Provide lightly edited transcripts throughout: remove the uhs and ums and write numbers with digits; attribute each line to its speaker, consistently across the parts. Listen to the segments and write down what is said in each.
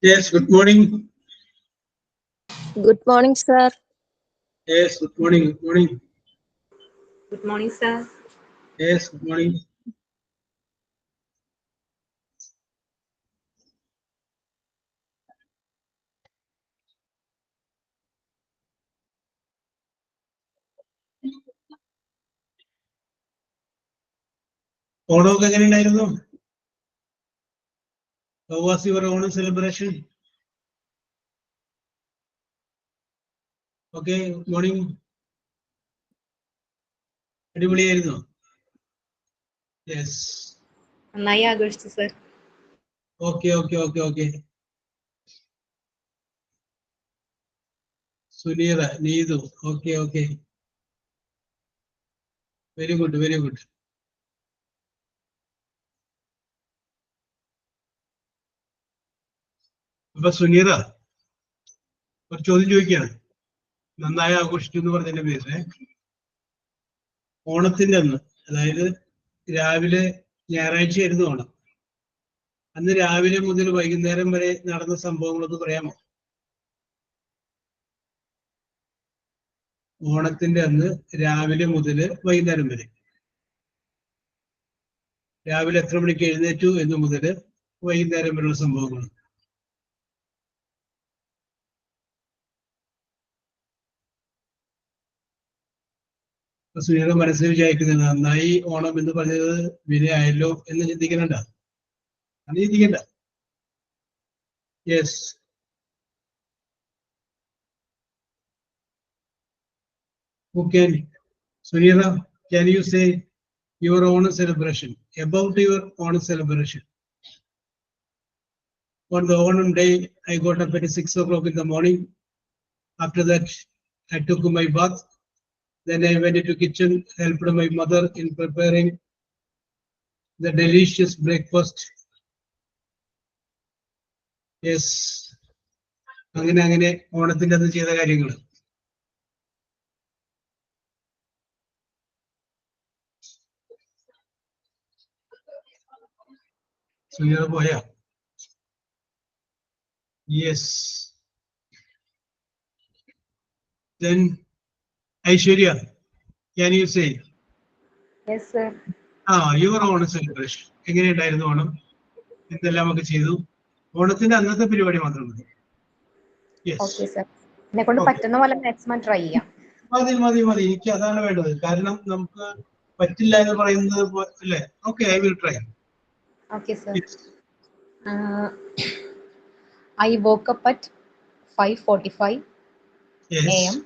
Speaker 1: Yes, good morning.
Speaker 2: Good morning, sir.
Speaker 1: Yes, good morning. Good morning.
Speaker 3: Good morning, sir.
Speaker 1: Yes, good morning. ഓണമൊക്കെ എങ്ങനെയുണ്ടായിരുന്നു? How was your Onam celebration? Okay, good morning. അടിപൊളിയായിരുന്നു. Yes.
Speaker 3: നന്നായി ആഘോഷിച്ചു, sir.
Speaker 1: Okay. Sunira, Needu. Okay. Very good. അപ്പൊ സുനീറ ഒരു ചോദ്യം ചോദിക്കുകയാണ്. നന്നായി ആഘോഷിച്ചു എന്ന് പറഞ്ഞതിന്റെ പേര് ഓണത്തിന്റെ അന്ന്, അതായത് രാവിലെ ഞായറാഴ്ചയായിരുന്നു ഓണം. അന്ന് രാവിലെ മുതൽ വൈകുന്നേരം വരെ നടന്ന സംഭവങ്ങളൊന്ന് പറയാമോ? ഓണത്തിന്റെ അന്ന് രാവിലെ മുതൽ വൈകുന്നേരം വരെ, രാവിലെ എത്ര മണിക്ക് എഴുന്നേറ്റു എന്ന് മുതൽ വൈകുന്നേരം വരെയുള്ള സംഭവങ്ങൾ. സുനീറ മനസ്സിൽ വിചാരിക്കുന്നത് നന്നായി ഓണം എന്ന് പറഞ്ഞത് വിനയായല്ലോ എന്ന് ചിന്തിക്കണ്ട. അത് ചിന്തിക്കണ്ട. Yes. Sunira, can you say your Onam celebration, about your Onam celebration? On the Onam day, I got up at 6 o'clock in the morning. After that, I took my bath. Then I went into kitchen, helped my mother in preparing the delicious breakfast. Yes. അങ്ങനെ ഓണത്തിന്റെ അന്ന് ചെയ്ത കാര്യങ്ങൾ. സുനീറ പോയാ? Yes. Then Aishwarya, can you say?
Speaker 3: Yes, sir.
Speaker 1: Your Onam celebration. എങ്ങനെയുണ്ടായിരുന്നു ഓണം? എന്തെല്ലാം ഒക്കെ ചെയ്തു? ഓണത്തിന്റെ അന്നത്തെ പരിപാടി മാത്രം മതി.
Speaker 3: Okay sir. എന്നെ കൊണ്ട് പറ്റുന്ന പോലെ മാക്സിമം ട്രൈ ചെയ്യാം.
Speaker 1: മതി. എനിക്ക് അതാണ് വേണ്ടത്. കാരണം നമുക്ക് പറ്റില്ല എന്ന് പറയുന്നത് അല്ലേ? Okay, I will try.
Speaker 3: Okay sir. I woke up at 5:45 a.m.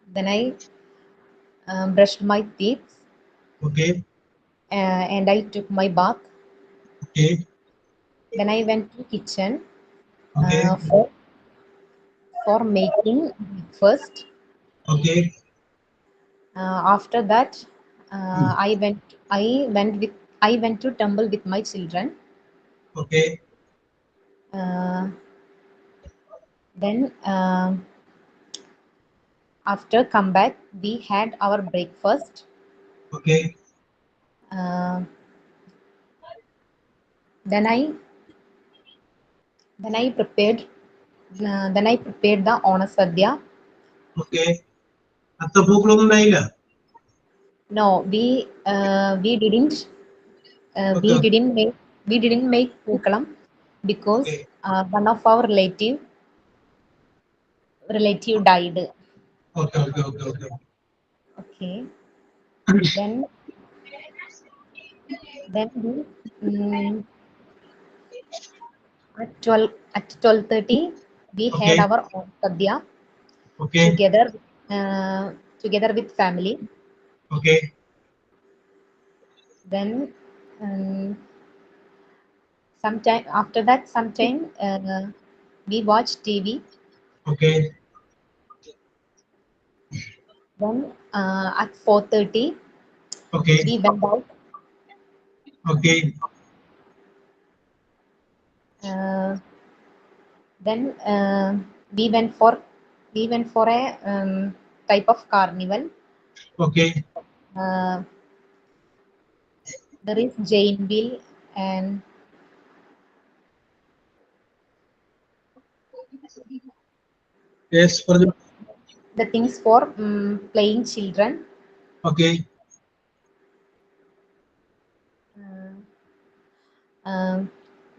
Speaker 3: Then I brushed my teeth.
Speaker 1: Okay.
Speaker 3: And I took my bath.
Speaker 1: Okay.
Speaker 3: Then I went to kitchen.
Speaker 1: Okay.
Speaker 3: For making breakfast.
Speaker 1: Okay.
Speaker 3: After that, I went to temple with my children.
Speaker 1: Okay.
Speaker 3: Then after come back, we had our breakfast.
Speaker 1: Okay.
Speaker 3: Then I prepared the Onam Sadhya.
Speaker 1: Okay. അത്തപ്പൂക്കളൊന്നും ഉണ്ടായില്ല?
Speaker 3: No, we didn't make പൂക്കളം because one of our relative died.
Speaker 1: Okay.
Speaker 3: Then at 12:30 we had our Onam Sadhya together with family.
Speaker 1: Okay.
Speaker 3: Then sometime after that, we watch TV.
Speaker 1: Okay.
Speaker 3: Then at 4:30,
Speaker 1: Okay.
Speaker 3: we went out.
Speaker 1: Okay.
Speaker 3: Then we went for a type of carnival.
Speaker 1: Okay.
Speaker 3: There is Jainville and
Speaker 1: Yes, for
Speaker 3: the things for playing children.
Speaker 1: Okay.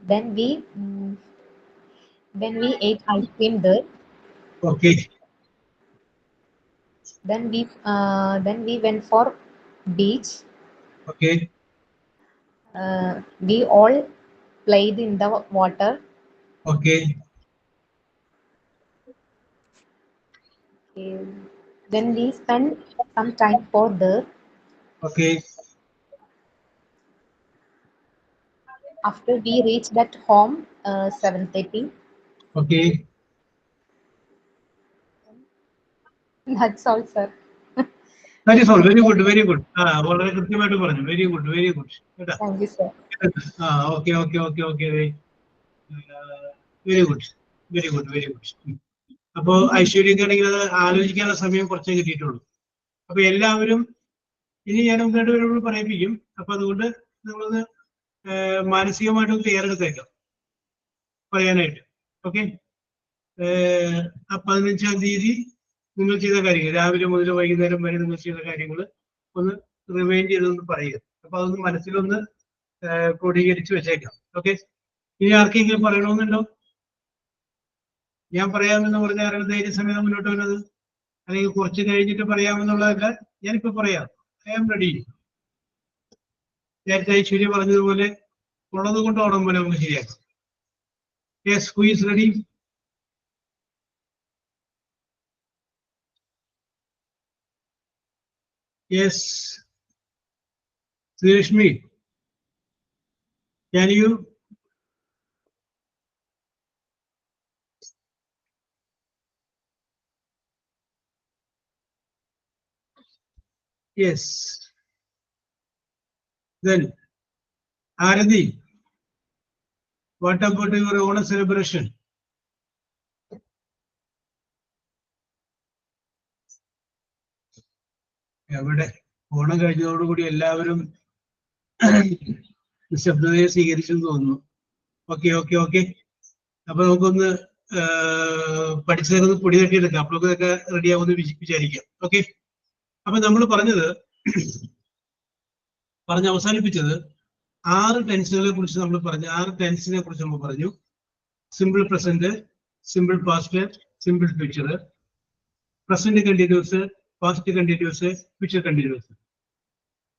Speaker 3: Then we ate ice cream there.
Speaker 1: Okay.
Speaker 3: Then we went for beach.
Speaker 1: Okay.
Speaker 3: We all played in the water.
Speaker 1: Okay.
Speaker 3: Then we spent some time for there.
Speaker 1: Okay.
Speaker 3: After we reached at home 7:30.
Speaker 1: Okay.
Speaker 3: That's all, sir.
Speaker 1: That is all. Very good. Very good. വളരെ കൃത്യമായിട്ട് പറഞ്ഞു. Very good. Very good. കേട്ടാ.
Speaker 3: Thank you, sir.
Speaker 1: Okay. Okay. Okay. Okay. Very good. Very good. Very good. അപ്പോ ഐശ്വര്യക്കാണെങ്കിൽ അത് ആലോചിക്കാനുള്ള സമയം കുറച്ചേ കിട്ടിയിട്ടുള്ളൂ. അപ്പൊ എല്ലാവരും ഇനി ഞാൻ ഒന്ന് രണ്ടുപേരോട് പറയിപ്പിക്കും. അപ്പൊ അതുകൊണ്ട് നമ്മളൊന്ന് മാനസികമായിട്ട് തയ്യാറെടുത്തേക്കാം പറയാനായിട്ട്. ഓക്കെ. 15-ാം തീയതി നിങ്ങൾ ചെയ്ത കാര്യങ്ങൾ രാവിലെ മുതൽ വൈകുന്നേരം വരെ നിങ്ങൾ ചെയ്ത കാര്യങ്ങൾ ഒന്ന് റിമൈൻഡ് ചെയ്തൊന്ന് പറയുക. അപ്പൊ അതൊന്ന് മനസ്സിലൊന്ന് ക്രോഡീകരിച്ച് വെച്ചേക്കാം. ഓക്കെ. ഇനി ആർക്കെങ്കിലും പറയണമെന്നുണ്ടോ? ഞാൻ പറയാമെന്ന് പറഞ്ഞ ആരുടെ ധൈര്യസമയം മുന്നോട്ട് വരുന്നത്? അല്ലെങ്കിൽ കുറച്ച് കഴിഞ്ഞിട്ട് പറയാമെന്നുള്ളതല്ല, ഞാനിപ്പോ പറയാം. I am ready. നേരത്തെ ഐശ്വര്യ പറഞ്ഞതുപോലെ ഉള്ളത് കൊണ്ട് ഓണം പോലെ നമുക്ക് ശരിയാക്കാം. Yes, who is ready? Yes, Sreelakshmi, can you? Yes. Then, Aradi, what about your Onam celebration? എവിടെ ഓണം കഴിഞ്ഞതോടുകൂടി എല്ലാവരും നിശബ്ദതയെ സ്വീകരിച്ചെന്ന് തോന്നുന്നു. ഓക്കെ. ഓക്കെ. ഓക്കെ. അപ്പൊ നമുക്കൊന്ന് പഠിച്ചതൊന്ന് പൊടി തട്ടിയെടുക്കാം. അപ്പോഴൊക്കെ റെഡി ആവുമെന്ന് വിചാരിക്കാം. ഓക്കെ. അപ്പൊ നമ്മൾ പറഞ്ഞ് അവസാനിപ്പിച്ചത് 6 ടെൻസുകളെ കുറിച്ച് നമ്മൾ പറഞ്ഞു. 6 ടെൻസിനെ കുറിച്ച് നമ്മൾ പറഞ്ഞു. Simple present, simple past, simple future, present continuous, past continuous, future continuous.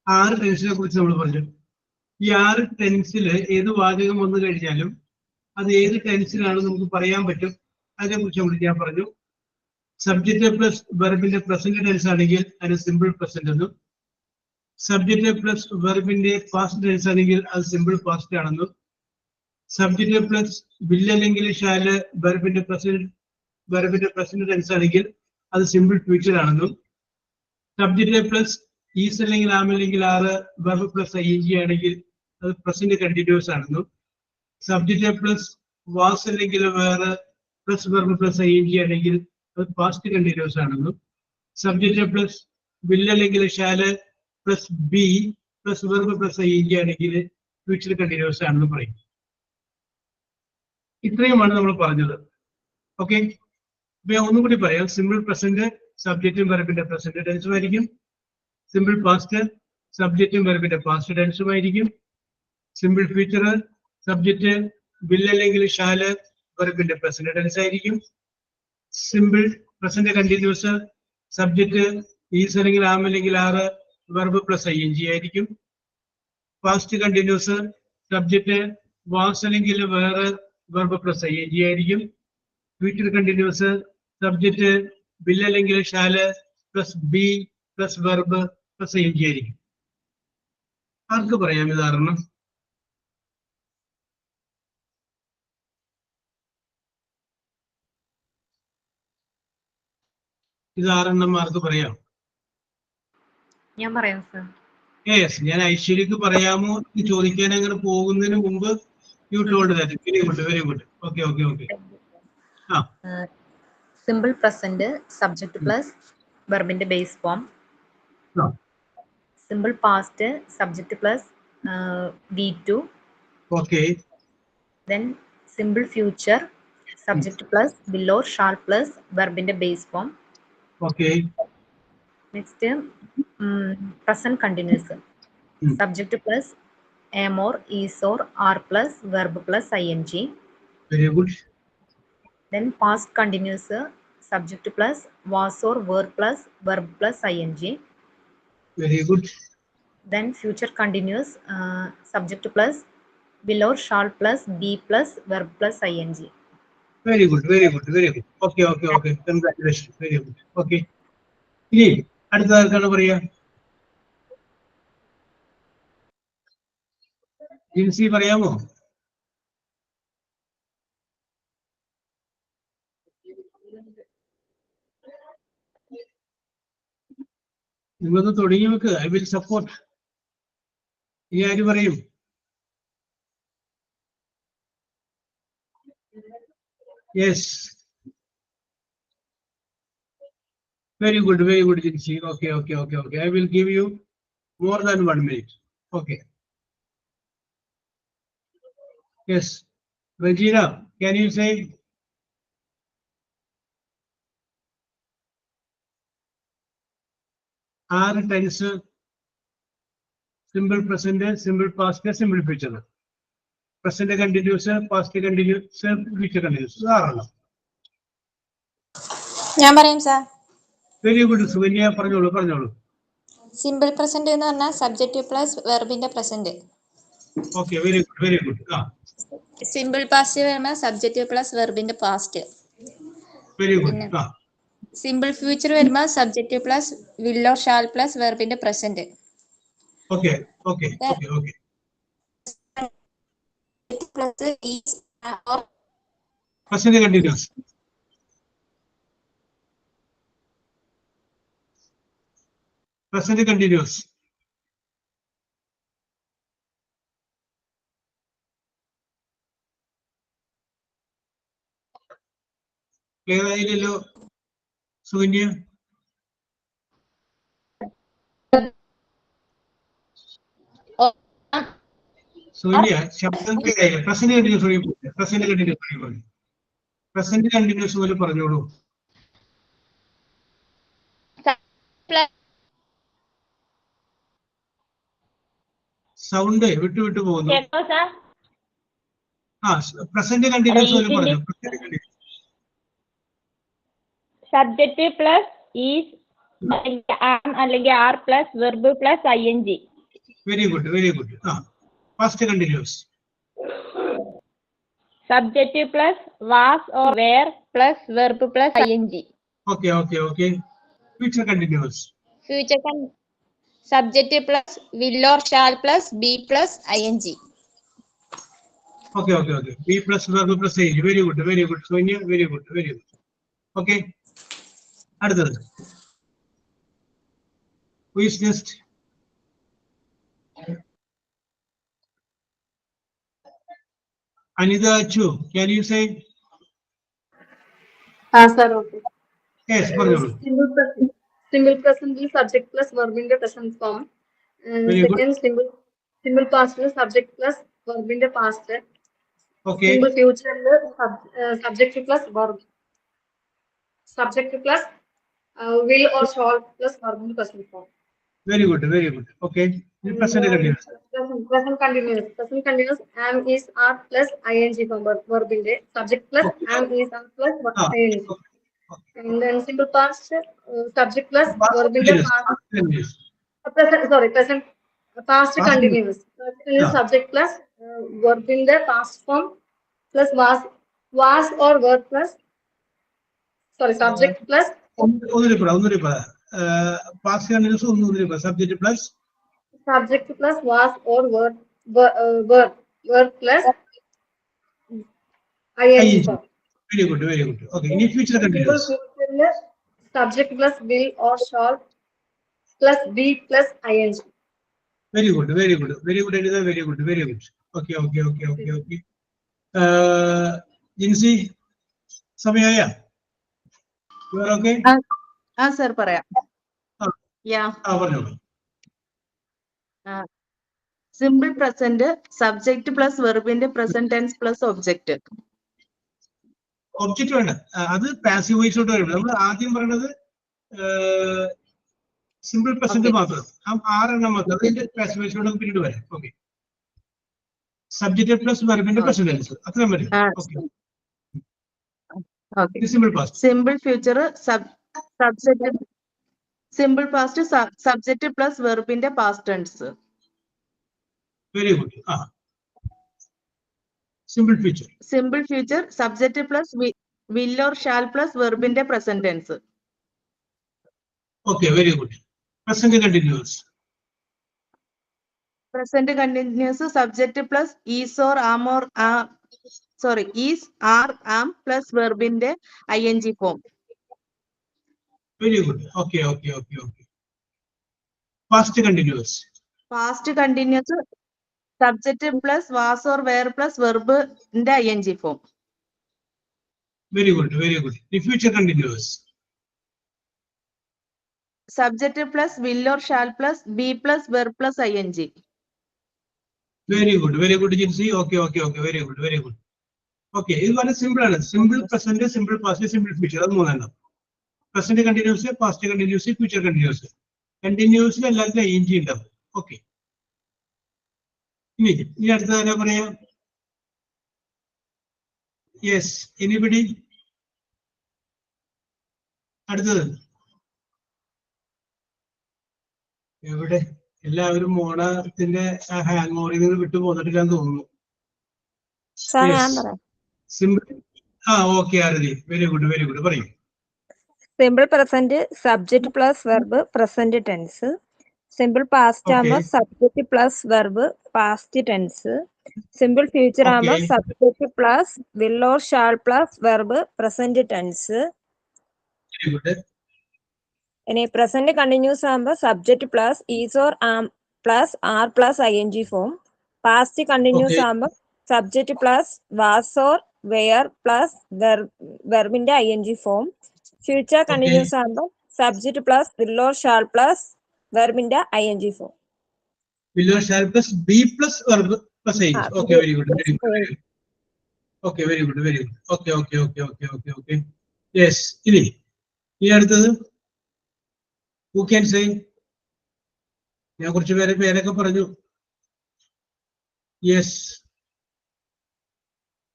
Speaker 1: 6 ടെൻസിനെ കുറിച്ച് നമ്മൾ പറഞ്ഞു. ഈ 6 ടെൻസിൽ ഏത് വാചകം വന്നു കഴിഞ്ഞാലും അത് ഏത് ടെൻസിലാണ് നമുക്ക് പറയാൻ പറ്റും. അതിനെ കുറിച്ച് ഞാൻ പറഞ്ഞു. സബ്ജക്റ്റ് പ്ലസ് വെർബിന്റെ പ്രസന്റ് ടെൻസ് ആണെങ്കിൽ അതിന് സിമ്പിൾ പ്രസന്റ് എന്നും, സബ്ജക്റ്റ് പ്ലസ് വെർബിന്റെ പാസ്റ്റ് ടെൻസ് ആണെങ്കിൽ അത് സിമ്പിൾ പാസ്റ്റ് ആണെന്നും, സബ്ജക്റ്റ് പ്ലസ് വില്ല് അല്ലെങ്കിൽ ഷാല് വെർബിന്റെ പ്രസന്റ് ടെൻസ് ആണെങ്കിൽ അത് സിമ്പിൾ ഫ്യൂച്ചർ ആണെന്നും, സബ്ജക്റ്റ് പ്ലസ് ഈസ് അല്ലെങ്കിൽ ആം അല്ലെങ്കിൽ ആറ് വെർബ് പ്ലസ് ing ആണെങ്കിൽ അത് പ്രസന്റ് കണ്ടിന്യൂസ് ആണെന്നും, സബ്ജക്റ്റ് പ്ലസ് വാസ് അല്ലെങ്കിൽ വേറെ പ്ലസ് വെർബ് പ്ലസ് ing ആണെങ്കിൽ അത് പാസ്റ്റ് കണ്ടിന്യൂസ് ആണെന്നും, സബ്ജക്റ്റ് പ്ലസ് വില്ല് അല്ലെങ്കിൽ shall plus be plus verb plus ing ആണെങ്കിൽ ഫ്യൂച്ചർ കണ്ടിന്യൂസ് ആണെന്ന് പറയും. ഇത്രയുമാണ് നമ്മൾ പറഞ്ഞത്. ഓക്കെ. അപ്പൊ ഞാൻ ഒന്നും കൂടി പറയാം. സിമ്പിൾ പ്രസന്റ് സബ്ജക്റ്റും വെർബിന്റെ പ്രസന്റ് ടെൻസും ആയിരിക്കും. സിമ്പിൾ പാസ്റ്റ് സബ്ജക്റ്റും വെർബിന്റെ പാസ്റ്റ് ടെൻസും ആയിരിക്കും. സിമ്പിൾ ഫ്യൂച്ചർ സബ്ജക്റ്റ് വില്ല് അല്ലെങ്കിൽ ഷാല് വെർബിന്റെ പ്രസന്റ് ടെൻസ് ആയിരിക്കും. Simple present continuous subject is അല്ലെങ്കിൽ ആം അല്ലെങ്കിൽ ആറ് വെർബ് പ്ലസ് ing ആയിരിക്കും. പാസ്റ്റ് കണ്ടിന്യൂസ് സബ്ജക്റ്റ് വാസ് അല്ലെങ്കിൽ വേറെ വെർബ് പ്ലസ് ing ആയിരിക്കും. ഫ്യൂച്ചർ കണ്ടിന്യൂസ് സബ്ജക്റ്റ് വില്ല് അല്ലെങ്കിൽ shall plus be plus verb plus ing ആയിരിക്കും. ആർക്ക് പറയാം ഇതാരണം? ഇതാരെണ്ണം ആർക്ക് പറയാം?
Speaker 3: ഞാൻ പറയാം സർ.
Speaker 1: യെസ്, ഞാൻ ഐശ്വര്യക്ക് പറയാമോ എന്ന് ചോദിക്കാൻ അങ്ങനെ പോകുന്നതിന് മുമ്പ് you told that. Very good, very good. Okay okay okay.
Speaker 3: Simple present subject plus വെർബിന്റെ base form. Simple past subject plus V2.
Speaker 1: Okay.
Speaker 3: Then simple future subject plus will or shall plus verbന്റെ base form.
Speaker 1: Okay.
Speaker 3: Next present continuous subject plus am or is or are plus verb plus ing.
Speaker 1: Very good.
Speaker 3: Then past continuous subject plus was or were plus verb plus ing.
Speaker 1: Very good.
Speaker 3: Then future continuous subject plus will or shall plus be plus verb plus ing.
Speaker 1: Very good, very good, very good. Okay, okay, okay. Congratulations. Very good. Okay. ഇനി അടുത്ത ആർക്കാണ് പറയാ? ജിൻസി പറയാമോ? നിങ്ങളൊന്ന് തുടങ്ങി വെക്ക്. I will support. ഇനി ആര് പറയും? Yes. Very good, Jinsi. Okay, okay, okay, okay. I will give you more than 1 minute. Okay. Yes. Regina, can you say? Are tense, simple present, simple past, simple future. Present continuous, past continuous, future continuous.
Speaker 2: ഞാൻ പറയാം sir.
Speaker 1: Very good Sukanya, പറഞ്ഞോളൂ.
Speaker 2: Simple present എന്ന് പറഞ്ഞാൽ subject plus വെർബിന്റെ present.
Speaker 1: Okay, very good.
Speaker 2: Simple past വരുമ്പോൾ subject plus വെർബിന്റെ past.
Speaker 1: Very good.
Speaker 2: Simple future വരുമ്പോൾ subject plus will or shall plus വെർബിന്റെ present.
Speaker 1: Okay.
Speaker 2: Plus is or
Speaker 1: present continuous. Present continuous. Clear ആയില്ലല്ലോ സുകന്യ? സുകന്യ ശബ്ദം കേൾക്കില്ല. Present continuous പോലെ പറഞ്ഞോളൂ. Sound വിട്ടു പോകുന്നു. പ്രസന്റ് കണ്ടിന്യൂസ് പോലെ പറഞ്ഞു.
Speaker 4: സബ്ജക്റ്റ് പ്ലസ് ഈസ് അല്ലെങ്കിൽ are plus verb plus ing.
Speaker 1: Very good. Past continuous.
Speaker 4: Subject plus was or were plus verb plus ing.
Speaker 1: Okay. Future continuous.
Speaker 2: Subject plus will or shall plus be plus ing.
Speaker 1: Okay. Be plus verb plus ing. Very good Sukanya. Very good. Okay. അടുത്തത് who is next? Anita Achu, can you say?
Speaker 5: Sir, okay.
Speaker 1: Yes, പറഞ്ഞോളൂ.
Speaker 5: Simple present is subject plus verb in the present form. Second, simple past is subject plus verb in the past.
Speaker 1: Okay.
Speaker 5: Simple future is subject plus verb. Subject plus will or shall plus verb in the present form.
Speaker 1: Very good. Okay. Present continuous.
Speaker 5: Present continuous. Am is are plus ing from verb in the subject plus am is are plus ing. And then simple past subject plus verb in the past. Present past continuous. Subject plus verb in the past form plus was or were plus subject plus
Speaker 1: ഒന്നുകൂടി പറ. Past continuous ഒന്നും subject plus
Speaker 5: was or were plus ing form.
Speaker 1: Very good, very good. Okay, in future continuous.
Speaker 5: Future, subject plus will or shall plus be plus ing.
Speaker 1: Very good, very good, very good. Very good, very good. Okay. Jinsi, Samaya, you are okay?
Speaker 6: Sir, പറയാം. Yeah. Simple present, subject plus verb in the present tense plus object.
Speaker 1: Object വേണ്ട, അത് passive വോയിസോട്ട് വരും. നമ്മൾ ആദ്യം പറയുന്നത് simple present മാത്രം. ആറെണ്ണം മാത്രം, അതിന്റെ പാസീവ് വോയിസോട്ട് പിന്നീട് വരാം. ഓക്കെ, സബ്ജക്ട് പ്ലസ് വെർബിന്റെ പ്രസന്റ് ടെൻസ് അത്രയും വരും. Okay, simple past.
Speaker 6: Simple future, subject, simple past, subject plus verb in the past tense.
Speaker 1: Very good. Simple future.
Speaker 6: Simple future, subject plus will or shall plus verb in the present tense.
Speaker 1: Okay, very good. Present continuous.
Speaker 6: Present continuous, subject plus is or am or is, are, am plus verb in the ing form.
Speaker 1: Very good. Okay. Past continuous.
Speaker 6: Past continuous, subject plus was or were plus verb in the ing form.
Speaker 1: Very good. The future continuous.
Speaker 6: Subject plus will or shall plus be plus verb plus ing.
Speaker 1: Very good, Jinsi. Okay, very good. Okay, this one is simple. Simple present, simple past, simple future. That's more. Present continuous, past continuous, future continuous. Continuously, all the ing in them. Okay. Yes, anybody? അടുത്തത് എവിടെ? എല്ലാവരും ഓണത്തിന്റെ hang ഓവറിൽ നിന്ന് വിട്ടു പോന്നിട്ടില്ലാന്ന് തോന്നുന്നു. Simple. Okay Arathi, very good പറയൂ.
Speaker 4: Simple present subject plus verb present tense. Simple past ആകുമ്പോൾ subject plus verb past tense. Simple future ആകുമ്പോൾ subject plus will or shall plus verb present tense. ഇനി പ്രസന്റ് കണ്ടിന്യൂസ് ആകുമ്പോൾ subject plus is or am plus are plus ing form. Past continuous ആകുമ്പോൾ subject plus was or were plus വെർബിന്റെ ing form. Future continuous ആകുമ്പോൾ subject plus will or shall plus വെർബിന്റെ ing form.
Speaker 1: Will or shall plus be plus verb plus ing. Okay, very good. Okay, very good. Okay. Yes, ini അടുത്തത്. Who can say? ഞാൻ കുറച്ച് പേരൊക്കെ പറഞ്ഞു. Yes,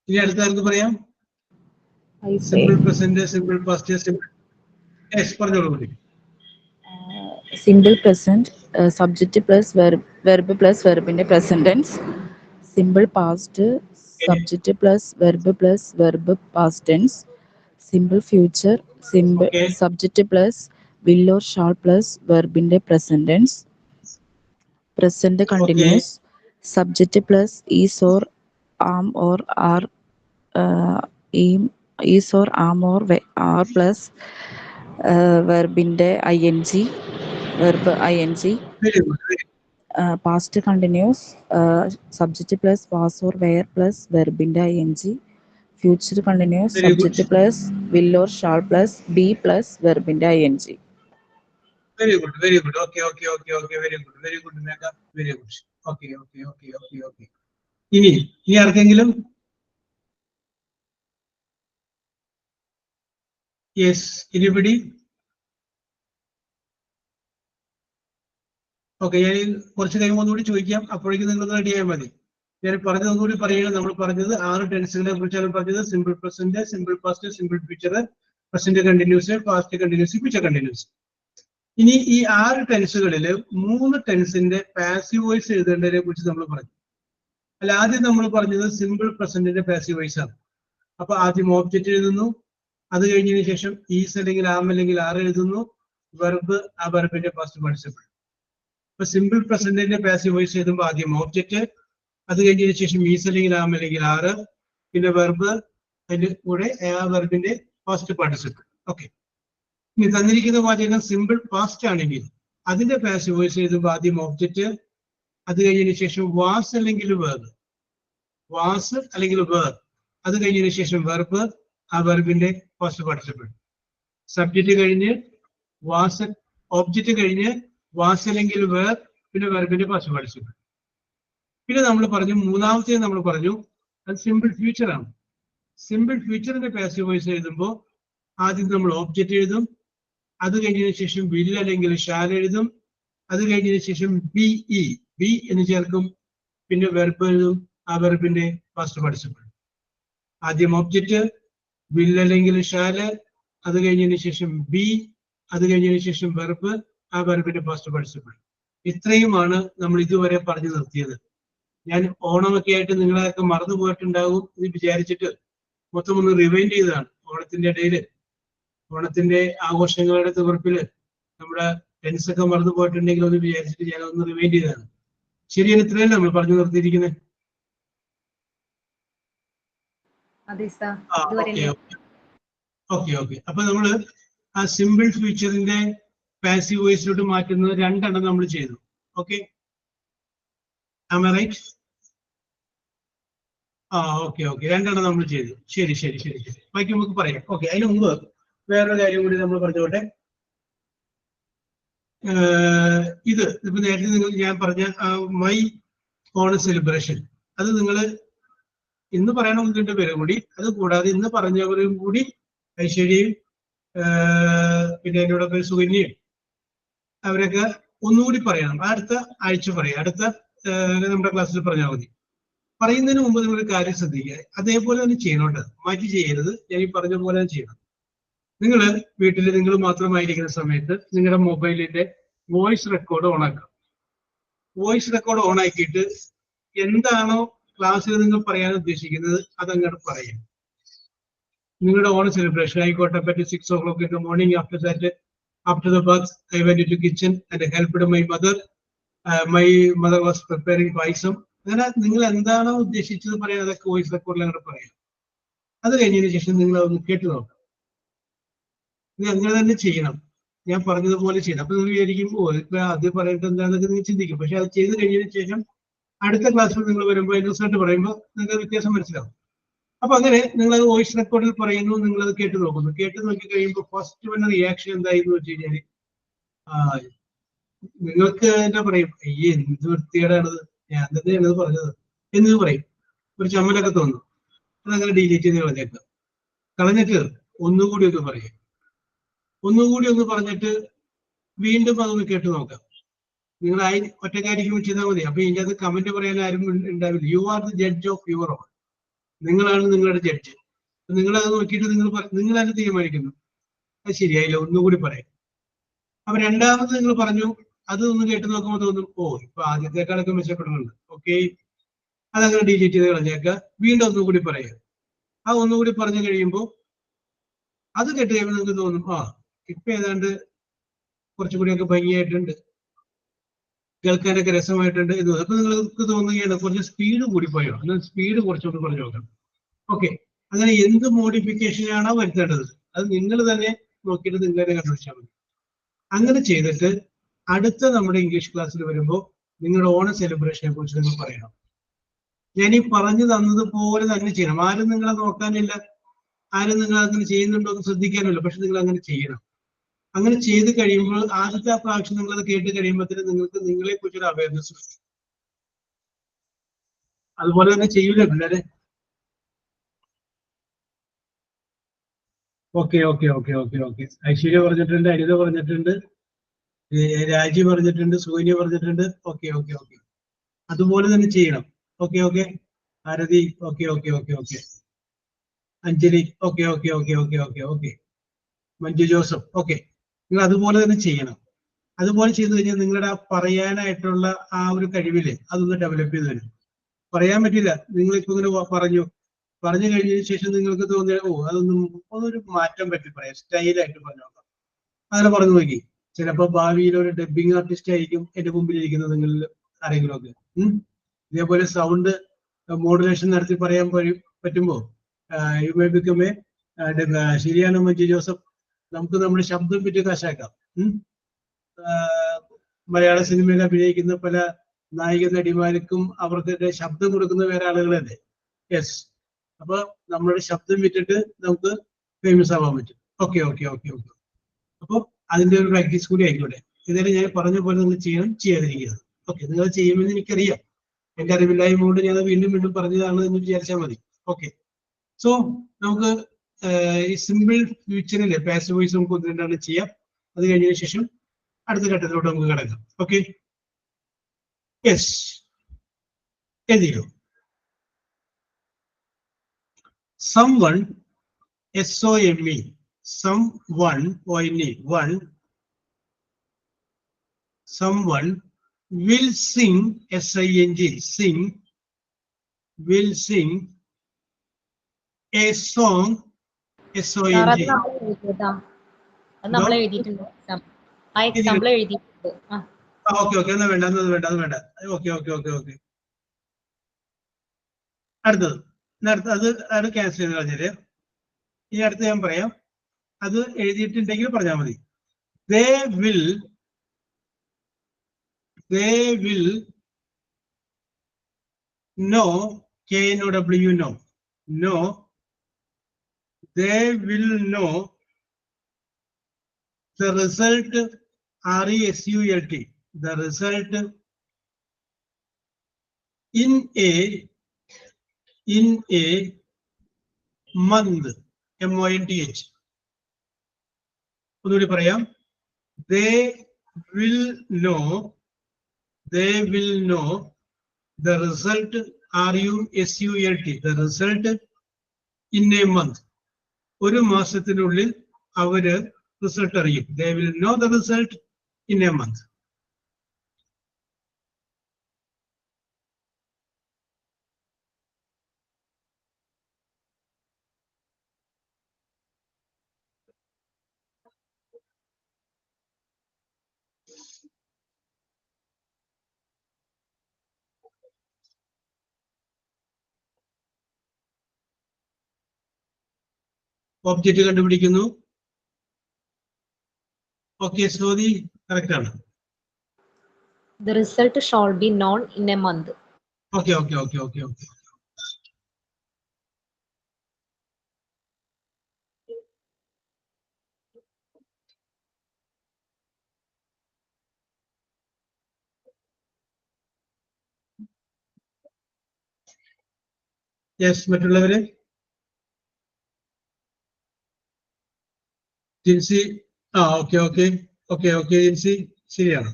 Speaker 1: ഇനി അടുത്ത ആർക്ക് പറയാം? Simple present, simple past, simple. Yes, പറഞ്ഞോളൂ.
Speaker 7: Simple present, subject plus verb plus verb in the present tense. Simple past, subject plus verb past tense. Simple future, subject plus will or shall plus verb in the present tense. Present continuous, subject plus is or am or are, is or am or are plus verb in the ing. Verb ing.
Speaker 1: Very good.
Speaker 7: Past continuous, subject plus was or were plus verb in the ing. Future continuous, subject plus will or shall plus be plus verb in the ing.
Speaker 1: Very good. Okay. Very good, Megha. Very good. Okay. ഇനി ആർക്കെങ്കിലും? Yes, anybody? Okay, ഞാൻ കുറച്ച് കഴിയുമ്പോൾ ഒന്നുകൂടി ചോദിക്കാം, അപ്പോഴേക്കും നിങ്ങൾ ready ആയാൽ മതി. ഞാൻ പറഞ്ഞതൊന്നുകൂടി പറയുകയാണ്. നമ്മൾ പറഞ്ഞത് 6 ടെൻസുകളെ കുറിച്ചാണ് പറഞ്ഞത്. Simple present, simple past, simple future, present continuous, past continuous, future continuous. ഇനി ഈ 6 ടെൻസുകളിൽ 3 ടെൻസിന്റെ പാസീവ് വോയിസ് എഴുതേണ്ടതിനെ കുറിച്ച് നമ്മൾ പറഞ്ഞു. അല്ല, ആദ്യം നമ്മൾ പറഞ്ഞത് സിമ്പിൾ പ്രസന്റിന്റെ പാസീവ് വോയിസ് ആണ്. അപ്പൊ ആദ്യം ഓബ്ജക്റ്റ് എഴുതുന്നു, അത് കഴിഞ്ഞതിന് ശേഷം ഈസ് അല്ലെങ്കിൽ ആം അല്ലെങ്കിൽ ആർ എഴുതുന്നു, വെർബ് ആ വെർബിന്റെ പാസ്റ്റ് പാർട്ടിസിപ്പിൾ. ഇപ്പൊ സിമ്പിൾ പ്രസന്റിന്റെ പാസീവ് വോയിസ് എഴുതുമ്പോൾ ആദ്യം ഓബ്ജക്റ്റ്, അത് കഴിഞ്ഞതിന് ശേഷം ഈസ് അല്ലെങ്കിൽ ആം അല്ലെങ്കിൽ ആറ്, പിന്നെ വെർബ്, അതിന്റെ കൂടെ ആ വെർബിന്റെ പാസ്റ്റ് പാർട്ടിസിപ്പിൾ. ഓക്കെ, ഇനി തന്നിരിക്കുന്ന വാചകം സിമ്പിൾ പാസ്റ്റ് ആണെങ്കിൽ അതിന്റെ പാസീവ് വോയിസ് എഴുതുമ്പോൾ ആദ്യം ഓബ്ജക്റ്റ്, അത് കഴിഞ്ഞതിന് ശേഷം വാസ് അല്ലെങ്കിൽ വേർബ്, വാസ് അല്ലെങ്കിൽ വേർബ്, അത് കഴിഞ്ഞതിന് ശേഷം വെർബ്, ആ വെർബിന്റെ പാസ്റ്റ് പാർട്ടിസിപ്പിൾ. സബ്ജക്റ്റ് കഴിഞ്ഞ് വാസ്, ഓബ്ജക്റ്റ് കഴിഞ്ഞ് വാസ് അല്ലെങ്കിൽ വേർബ്, പിന്നെ വെർബിന്റെ പാസ്റ്റ് പാർട്ടിസിപ്പിൾ. പിന്നെ നമ്മൾ പറഞ്ഞു മൂന്നാമത്തെ നമ്മൾ പറഞ്ഞു അത് സിമ്പിൾ ഫ്യൂച്ചർ ആണ്. സിമ്പിൾ ഫ്യൂച്ചറിന്റെ പാസീവ് വോയിസ് എഴുതുമ്പോൾ ആദ്യം നമ്മൾ ഓബ്ജക്റ്റ് എഴുതും, അത് കഴിഞ്ഞതിന് ശേഷം വിൽ അല്ലെങ്കിൽ ഷാൽ എഴുതും, അത് കഴിഞ്ഞതിന് ശേഷം ബി എന്ന് ചേർക്കും, പിന്നെ വെർബ് എഴുതും, ആ വെർബിന്റെ പാസ്റ്റ് പാർട്ടിസിപ്പിൾ. ആദ്യം ഓബ്ജക്റ്റ്, വിൽ അല്ലെങ്കിൽ ഷാല്, അത് കഴിഞ്ഞതിന് ശേഷം ബി, അത് കഴിഞ്ഞതിന് ശേഷം വെർബ്, ആ വെർബിന്റെ പാസ്റ്റ് പാർട്ടിസിപ്പിൾ. ഇത്രയുമാണ് നമ്മൾ ഇതുവരെ പറഞ്ഞു നിർത്തിയത്. ഞാൻ ഓണമൊക്കെ ആയിട്ട് നിങ്ങളെയൊക്കെ മറന്നു പോയിട്ടുണ്ടാകും എന്ന് വിചാരിച്ചിട്ട് മൊത്തം ഒന്ന് റിവൈൻഡ് ചെയ്തതാണ്. ഓണത്തിന്റെ ഇടയിൽ, ഓണത്തിന്റെ ആഘോഷങ്ങളുടെ തീർപ്പില് നമ്മുടെ ടെൻസ് ഒക്കെ മറന്നു പോയിട്ടുണ്ടെങ്കിൽ ഒന്ന് വിചാരിച്ചിട്ട് ഞാൻ ഒന്ന് റിവൈൻഡ് ചെയ്തതാണ്. ശരിയാണ്, ഇത്രയല്ല നമ്മൾ പറഞ്ഞു നിർത്തിയിരിക്കുന്നത്. ഓക്കെ. അപ്പൊ നമ്മള് ആ സിമ്പിൾ ഫ്യൂച്ചറിന്റെ പാസീവ് വോയിസിലോട്ട് മാറ്റുന്നത് രണ്ടെണ്ണം നമ്മൾ ചെയ്തു. Okay, am I right? Okay, രണ്ടെണ്ണം നമ്മൾ ചെയ്തു. ശരി. ബാക്കി നമുക്ക് പറയാം. ഓക്കെ, അതിന് മുമ്പ് വേറൊരു കാര്യം കൂടി നമ്മൾ പറഞ്ഞോട്ടെ. ഇപ്പൊ നേരത്തെ ഞാൻ പറഞ്ഞ മൈ ഓണ സെലിബ്രേഷൻ, അത് നിങ്ങൾ ഇന്ന് പറയണം 1-2 പേരും കൂടി. അത് കൂടാതെ ഇന്ന് പറഞ്ഞവരും കൂടി ഐശ്വര്യയും പിന്നെ എന്നോടൊക്കെ സുകന്യയും അവരൊക്കെ ഒന്നുകൂടി പറയണം. അടുത്ത ആഴ്ച പറയാം, അടുത്ത നമ്മുടെ ക്ലാസ്സിൽ പറഞ്ഞാൽ മതി. പറയുന്നതിന് മുമ്പ് നിങ്ങൾ കാര്യം ശ്രദ്ധിക്കുക, അതേപോലെ തന്നെ ചെയ്യണം കേട്ടോ, മാറ്റി ചെയ്യരുത്. ഞാൻ ഈ പറഞ്ഞ പോലെ ചെയ്യണം. നിങ്ങൾ വീട്ടിൽ നിങ്ങൾ മാത്രമായിരിക്കുന്ന സമയത്ത് നിങ്ങളുടെ മൊബൈലിന്റെ വോയിസ് റെക്കോർഡ് ഓൺ ആക്കാം. വോയിസ് റെക്കോർഡ് ഓൺ ആക്കിയിട്ട് എന്താണോ ക്ലാസ്സിൽ നിങ്ങൾ പറയാൻ ഉദ്ദേശിക്കുന്നത് അതങ്ങോട്ട് പറയാം. നിങ്ങളുടെ ഓൺ സെലിബ്രേഷൻ ആയിക്കോട്ടെ, പറ്റി 6 o'clock in the morning, after that, after the bath, I went into kitchen and helped my mother. My mother was preparing പായസം. അങ്ങനെ നിങ്ങൾ എന്താണോ ഉദ്ദേശിച്ചത് പറയാൻ അതൊക്കെ വോയിസ് റെക്കോർഡിൽ അങ്ങോട്ട് പറയാം. അത് കഴിഞ്ഞതിന് ശേഷം നിങ്ങൾ അതൊന്ന് കേട്ടു നോക്കാം. നിങ്ങൾ അങ്ങനെ തന്നെ ചെയ്യണം, ഞാൻ പറഞ്ഞതുപോലെ ചെയ്യണം. അപ്പൊ നിങ്ങൾ വിചാരിക്കും ഇപ്പൊ അത് പറയട്ടെ എന്താണെന്നൊക്കെ നിങ്ങൾ ചിന്തിക്കും. പക്ഷെ അത് ചെയ്ത് കഴിഞ്ഞതിന് ശേഷം അടുത്ത ക്ലാസ്സിൽ നിങ്ങൾ വരുമ്പോൾ അതിന്റെ റിസൾട്ട് പറയുമ്പോൾ നിങ്ങൾക്ക് വ്യത്യാസം മനസ്സിലാവും. അപ്പൊ അങ്ങനെ നിങ്ങൾ അത് വോയിസ് റെക്കോർഡിൽ പറയുന്നു, നിങ്ങൾ അത് കേട്ട് നോക്കുന്നു. കേട്ട് നോക്കി കഴിയുമ്പോൾ ഫസ്റ്റ് വന്ന റിയാക്ഷൻ എന്തായിരുന്നു വെച്ച് കഴിഞ്ഞാല് നിങ്ങൾക്ക് എന്താ പറയും, അയ്യേ എന്ത് വൃത്തികേടാണത്, ഞാൻ തന്നെയാണത് പറഞ്ഞത് എന്ന് പറയും. ഒരു ചമ്മലൊക്കെ തോന്നും. അതങ്ങനെ ഡിലീറ്റ് ചെയ്ത് കളഞ്ഞേക്കാം. കളഞ്ഞിട്ട് ഒന്നുകൂടി ഒന്ന് പറയും. ഒന്നുകൂടി ഒന്ന് പറഞ്ഞിട്ട് വീണ്ടും അതൊന്ന് കേട്ട് നോക്കാം. നിങ്ങൾ ഒറ്റക്കാരിക്കും ചെയ്താൽ മതി. അപ്പൊ ഇതിൻ്റെ അത് കമന്റ് പറയാൻ ആരും ഉണ്ടാവില്ല. You are the judge of your own. നിങ്ങളാണ് നിങ്ങളുടെ ജഡ്ജ്. നിങ്ങളത് നോക്കിയിട്ട് നിങ്ങൾ തന്നെ തീരുമാനിക്കുന്നു അത് ശരിയായില്ല, ഒന്നുകൂടി പറയാം. അപ്പൊ രണ്ടാമത് നിങ്ങൾ പറഞ്ഞു, അത് ഒന്ന് കേട്ട് നോക്കുമ്പോൾ തോന്നും ഇപ്പൊ ആദ്യത്തെക്കാളൊക്കെ മെച്ചപ്പെടുന്നുണ്ട്. ഓക്കെ, അതങ്ങനെ ഡിലീറ്റ് ചെയ്ത് കളഞ്ഞേക്ക. വീണ്ടും ഒന്നുകൂടി പറയാം. ആ ഒന്നുകൂടി പറഞ്ഞു കഴിയുമ്പോൾ അത് കേട്ട് കഴിയുമ്പോൾ നിങ്ങൾക്ക് തോന്നും ഇപ്പൊ ഏതാണ്ട് കുറച്ചുകൂടിയൊക്കെ ഭംഗിയായിട്ടുണ്ട്, കേൾക്കാനൊക്കെ രസമായിട്ടുണ്ട് എന്ന്. അപ്പൊ നിങ്ങൾക്ക് തോന്നുകയാണ് കുറച്ച് സ്പീഡ് കൂടി പോയോ, എന്നാൽ സ്പീഡ് കുറച്ചൊന്ന് പറഞ്ഞു നോക്കണം. ഓക്കെ, അങ്ങനെ എന്ത് മോഡിഫിക്കേഷൻ ആണോ വരുത്തേണ്ടത് അത് നിങ്ങൾ തന്നെ നോക്കിയിട്ട് നിങ്ങൾ തന്നെ കണ്ടുപിടിച്ചാൽ മതി. അങ്ങനെ ചെയ്തിട്ട് അടുത്ത നമ്മുടെ ഇംഗ്ലീഷ് ക്ലാസ്സിൽ വരുമ്പോൾ നിങ്ങളുടെ ഓണ സെലിബ്രേഷനെ കുറിച്ച് നിങ്ങൾ പറയണം. ഞാൻ ഈ പറഞ്ഞു തന്നതുപോലെ തന്നെ ചെയ്യണം. ആരും നിങ്ങളെ നോക്കാനില്ല, ആരും നിങ്ങൾ അങ്ങനെ ചെയ്യുന്നുണ്ടോ എന്ന് ശ്രദ്ധിക്കാനില്ല. പക്ഷെ നിങ്ങൾ അങ്ങനെ ചെയ്യണം. അങ്ങനെ ചെയ്ത് കഴിയുമ്പോൾ ആദ്യത്തെ പ്രാവശ്യം നിങ്ങളത് കേട്ട് കഴിയുമ്പോഴത്തേന് നിങ്ങൾക്ക് നിങ്ങളെ കുറിച്ചൊരു അവയർനെസ് വരും. അതുപോലെ തന്നെ ചെയ്യൂല പിള്ളേരെ. ഓക്കെ. ഐശ്വര്യ പറഞ്ഞിട്ടുണ്ട്, അനിത പറഞ്ഞിട്ടുണ്ട്, രാജി പറഞ്ഞിട്ടുണ്ട്, സൂര്യ പറഞ്ഞിട്ടുണ്ട്. ഓക്കെ. അതുപോലെ തന്നെ ചെയ്യണം. Okay. Bharathi okay. Anjali okay. Manju Joseph okay. നിങ്ങൾ അതുപോലെ തന്നെ ചെയ്യണം. അതുപോലെ ചെയ്തു കഴിഞ്ഞാൽ നിങ്ങളുടെ ആ പറയാനായിട്ടുള്ള ആ ഒരു കഴിവില് അതൊന്ന് ഡെവലപ്പ് ചെയ്ത് വരും. പറയാൻ പറ്റില്ല, നിങ്ങളിപ്പോ ഇങ്ങനെ പറഞ്ഞു കഴിഞ്ഞതിന് ശേഷം നിങ്ങൾക്ക് തോന്നിയ അതൊന്നും ഒരു മാറ്റം പറ്റി പറയാം, സ്റ്റൈലായിട്ട് പറഞ്ഞു നോക്കാം. അങ്ങനെ പറഞ്ഞു നോക്കി. ചിലപ്പോൾ ഭാവിയിൽ ഒരു ഡബിങ് ആർട്ടിസ്റ്റ് ആയിരിക്കും എന്റെ മുമ്പിൽ ഇരിക്കുന്നത് നിങ്ങളിൽ ആരെങ്കിലും ഒക്കെ. ഇതേപോലെ സൗണ്ട് മോഡുലേഷൻ നടത്തി പറയാൻ പറ്റുമ്പോ യു മേ ബിക്കം എ ശരിയാണ് മഞ്ജു ജോസഫ്. നമുക്ക് നമ്മുടെ ശബ്ദം വിറ്റ് കാശാക്കാം. മലയാള സിനിമയിൽ അഭിനയിക്കുന്ന പല നായിക നടിമാർക്കും അവർക്ക് ശബ്ദം കൊടുക്കുന്ന വേറെ ആളുകളല്ലേ. യെസ്, അപ്പൊ നമ്മുടെ ശബ്ദം വിറ്റിട്ട് നമുക്ക് ഫേമസ് ആവാൻ പറ്റും. Okay okay okay okay. അപ്പൊ അതിന്റെ ഒരു പ്രാക്ടീസ് കൂടി ആയിക്കോട്ടെ. ഇതായാലും ഞാൻ പറഞ്ഞ പോലെ നിങ്ങൾ ചെയ്യണം, ചെയ്യാതിരിക്കുക. ഓക്കെ, നിങ്ങൾ ചെയ്യുമെന്ന് എനിക്കറിയാം. എന്റെ അറിവില്ലായ്മ കൊണ്ട് ഞാൻ വീണ്ടും വീണ്ടും പറഞ്ഞതാണ് എന്ന് വിചാരിച്ചാൽ മതി. ഓക്കെ, സോ നമുക്ക് ഈ സിമ്പിൾ ഫ്യൂച്ചറിലെ പാസീവ് വോയിസ് നമുക്ക് ഒന്ന് രണ്ടാണ് ചെയ്യാം. അത് കഴിഞ്ഞതിന് ശേഷം അടുത്ത ഘട്ടത്തിലോട്ട് നമുക്ക് കിടക്കാം. ഓക്കെ, യെസ്, എഴുതിയോ? someone, SOME, someone, someone will sing, SING, sing, will sing a song, SONG.
Speaker 3: നമ്മൾ എഴുതിയിട്ടുണ്ട്. ആ എക്സാമ്പിൾ എഴുതിയിട്ടുണ്ട്.
Speaker 1: ഓക്കെ ഓക്കെ, എന്നാ വേണ്ട, അത് വേണ്ട. Okay okay okay okay. അടുത്തത് അത് ക്യാൻസൽ ചെയ്ത് കളഞ്ഞില്ലേ. ഇനി അടുത്ത് ഞാൻ പറയാം. അത് എഴുതിയിട്ടുണ്ടെങ്കിൽ പറഞ്ഞാൽ മതി. They will know, KNOW, know, they will know the result, RESULT, the result in a month, MONTH. ഒന്നുകൂടി പറയാം. They will know the result, RUSULT, the result in a month. ഒരു മാസത്തിനുള്ളിൽ അവര് റിസൾട്ട് അറിയും. They will know the result in a month. Object കണ്ടുപിടിക്കുന്നു. Okay, Shruti correct ആണ്.
Speaker 3: The result shall be known in a month.
Speaker 1: Okay okay okay okay okay. Yes, മറ്റുള്ളവര്? Jincy, okay okay okay okay. Jincy ശരിയാണ്.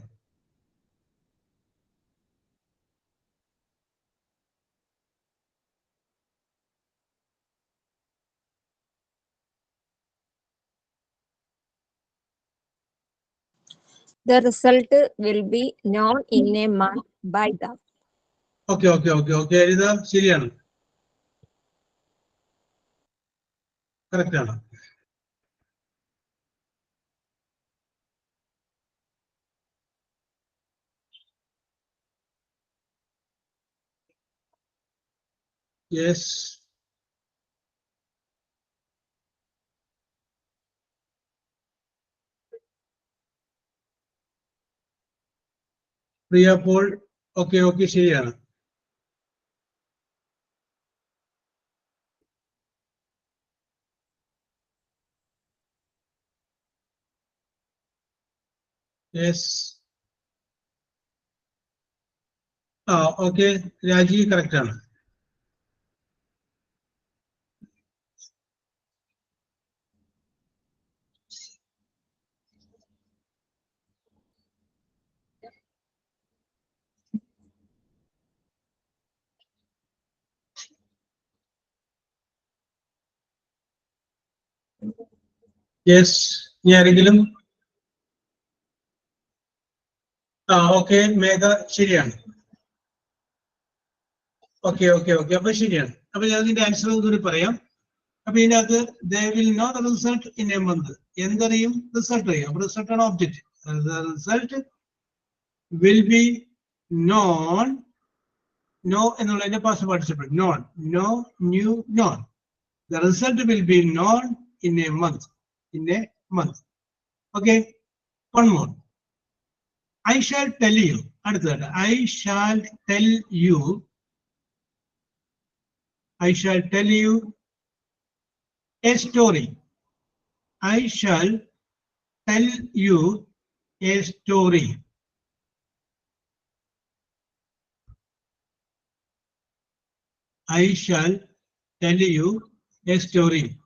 Speaker 4: The result will be known in a month by them.
Speaker 1: Okay okay okay okay. എഴുതാ ശരിയാണ്, correct ആണ്. Yes, Priya Paul, okay okay ശരിയാണ്. Yes, okay. Rajeev correct ആണ്. Yes, ഇനി ആരെങ്കിലും? Okay, മേഘ ശരിയാണ്. ഓക്കെ ഓക്കെ ഓക്കെ, അപ്പൊ ശരിയാണ്. അപ്പൊ ഞാൻ ഇതിന്റെ ആൻസർ ഒന്നുകൂടി പറയാം. അപ്പൊ ഇതിനകത്ത് they will know the result in a month. എന്തറിയും? റിസൾട്ട് അറിയാം. അപ്പൊ റിസൾട്ട് ആണ് object. The result will be known. No, in the past participle. Known. No, new, known. The result will be known in a month. In a month. Okay. One more. I shall tell you. I shall tell you. I shall tell you a story. I shall tell you a story. I shall tell you a story.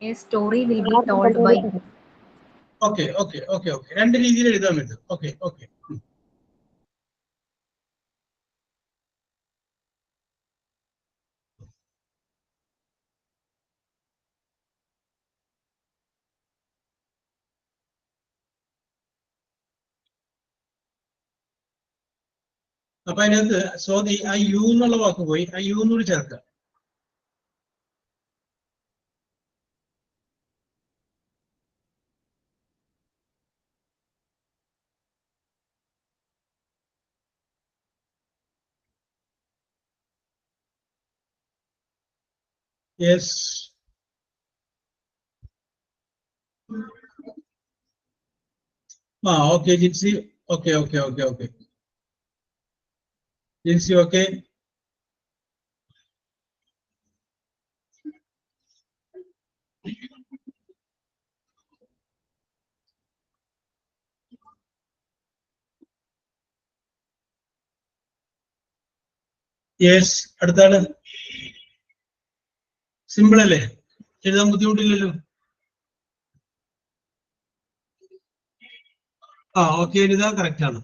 Speaker 3: A story will be told by.
Speaker 1: Okay. രണ്ട് രീതിയിൽ എഴുതാൻ പറ്റും. Okay. അപ്പൊ അതിനകത്ത് സോദി ആ U എന്നുള്ള വാക്ക് പോയി, ആ യു എന്നൂടി ചേർക്കുക. Yes. Okay Jincy. Okay. Jincy okay. Yes. അടുത്താണ്. സിമ്പിൾ അല്ലേ? എഴുതാൻ ബുദ്ധിമുട്ടില്ലല്ലോ. ഓക്കെ എഴുതാ, കറക്റ്റ് ആണ്.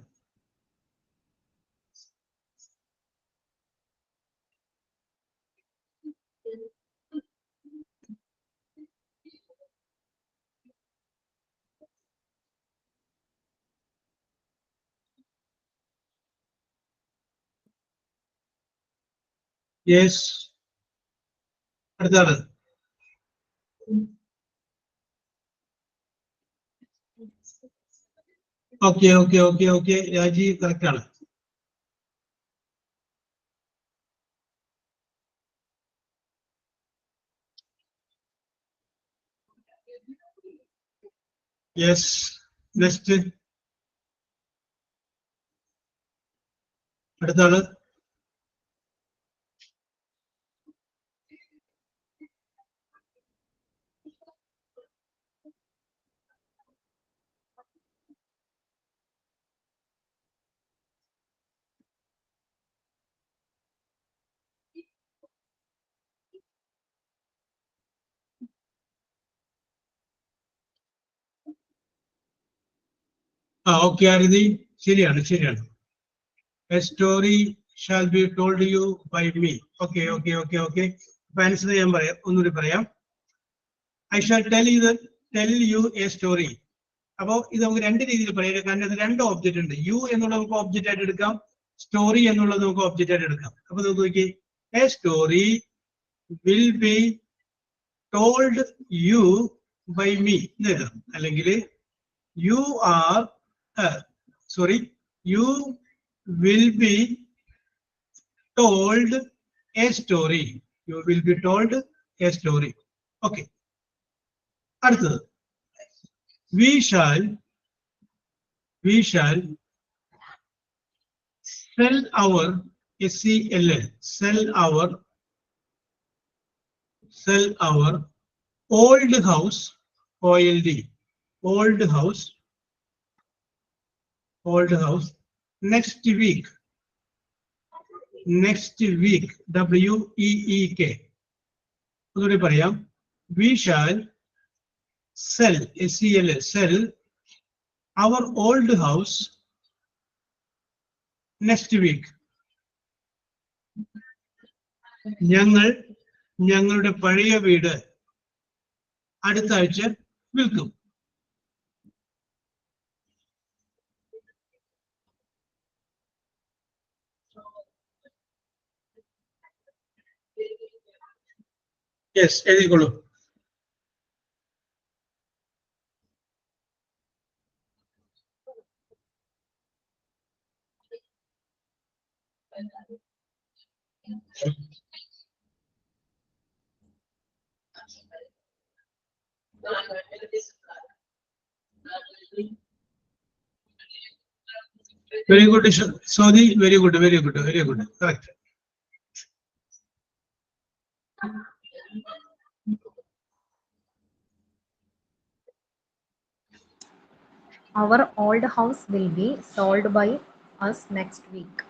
Speaker 1: യെസ്. അടുത്താണ്. ഓക്കെ. രാജി കറക്റ്റ് ആണ്. യെസ്. നെക്സ്റ്റ്. അടുത്താണ്. ഓക്കെ ആരതി, ശരിയാണ്. A story shall be told you by me. Okay. അപ്പൊ ആൻസർ ഞാൻ പറയാം, ഒന്നുകൂടി പറയാം. I shall tell you a story. അപ്പോ ഇത് നമുക്ക് രണ്ട് രീതിയിൽ പറയാം, കാരണം ഇത് രണ്ട് ഓബ്ജക്റ്റ് ഉണ്ട്. യു എന്നുള്ളത് നമുക്ക് ഓബ്ജക്റ്റ് ആയിട്ട് എടുക്കാം, സ്റ്റോറി എന്നുള്ളത് നമുക്ക് ഓബ്ജക്റ്റ് ആയിട്ട് എടുക്കാം. അപ്പൊ നമുക്ക് നോക്കി, a story will be told you by me എന്ന് എഴുതാം. അല്ലെങ്കിൽ you will be told a story. You will be told a story. Okay. അടുത്തത്, we shall sell our old house, old house next week, week. ഒന്നുകൂടി പറയാം, we shall sell our old house next week. ഞങ്ങളുടെ പഴയ വീട് അടുത്ത ആഴ്ച വിൽക്കും. Yes, എഴുതിക്കോളൂ. Very good, Sodhi. Very good, very good, very good. Correct.
Speaker 3: Our old house will be sold by us next week.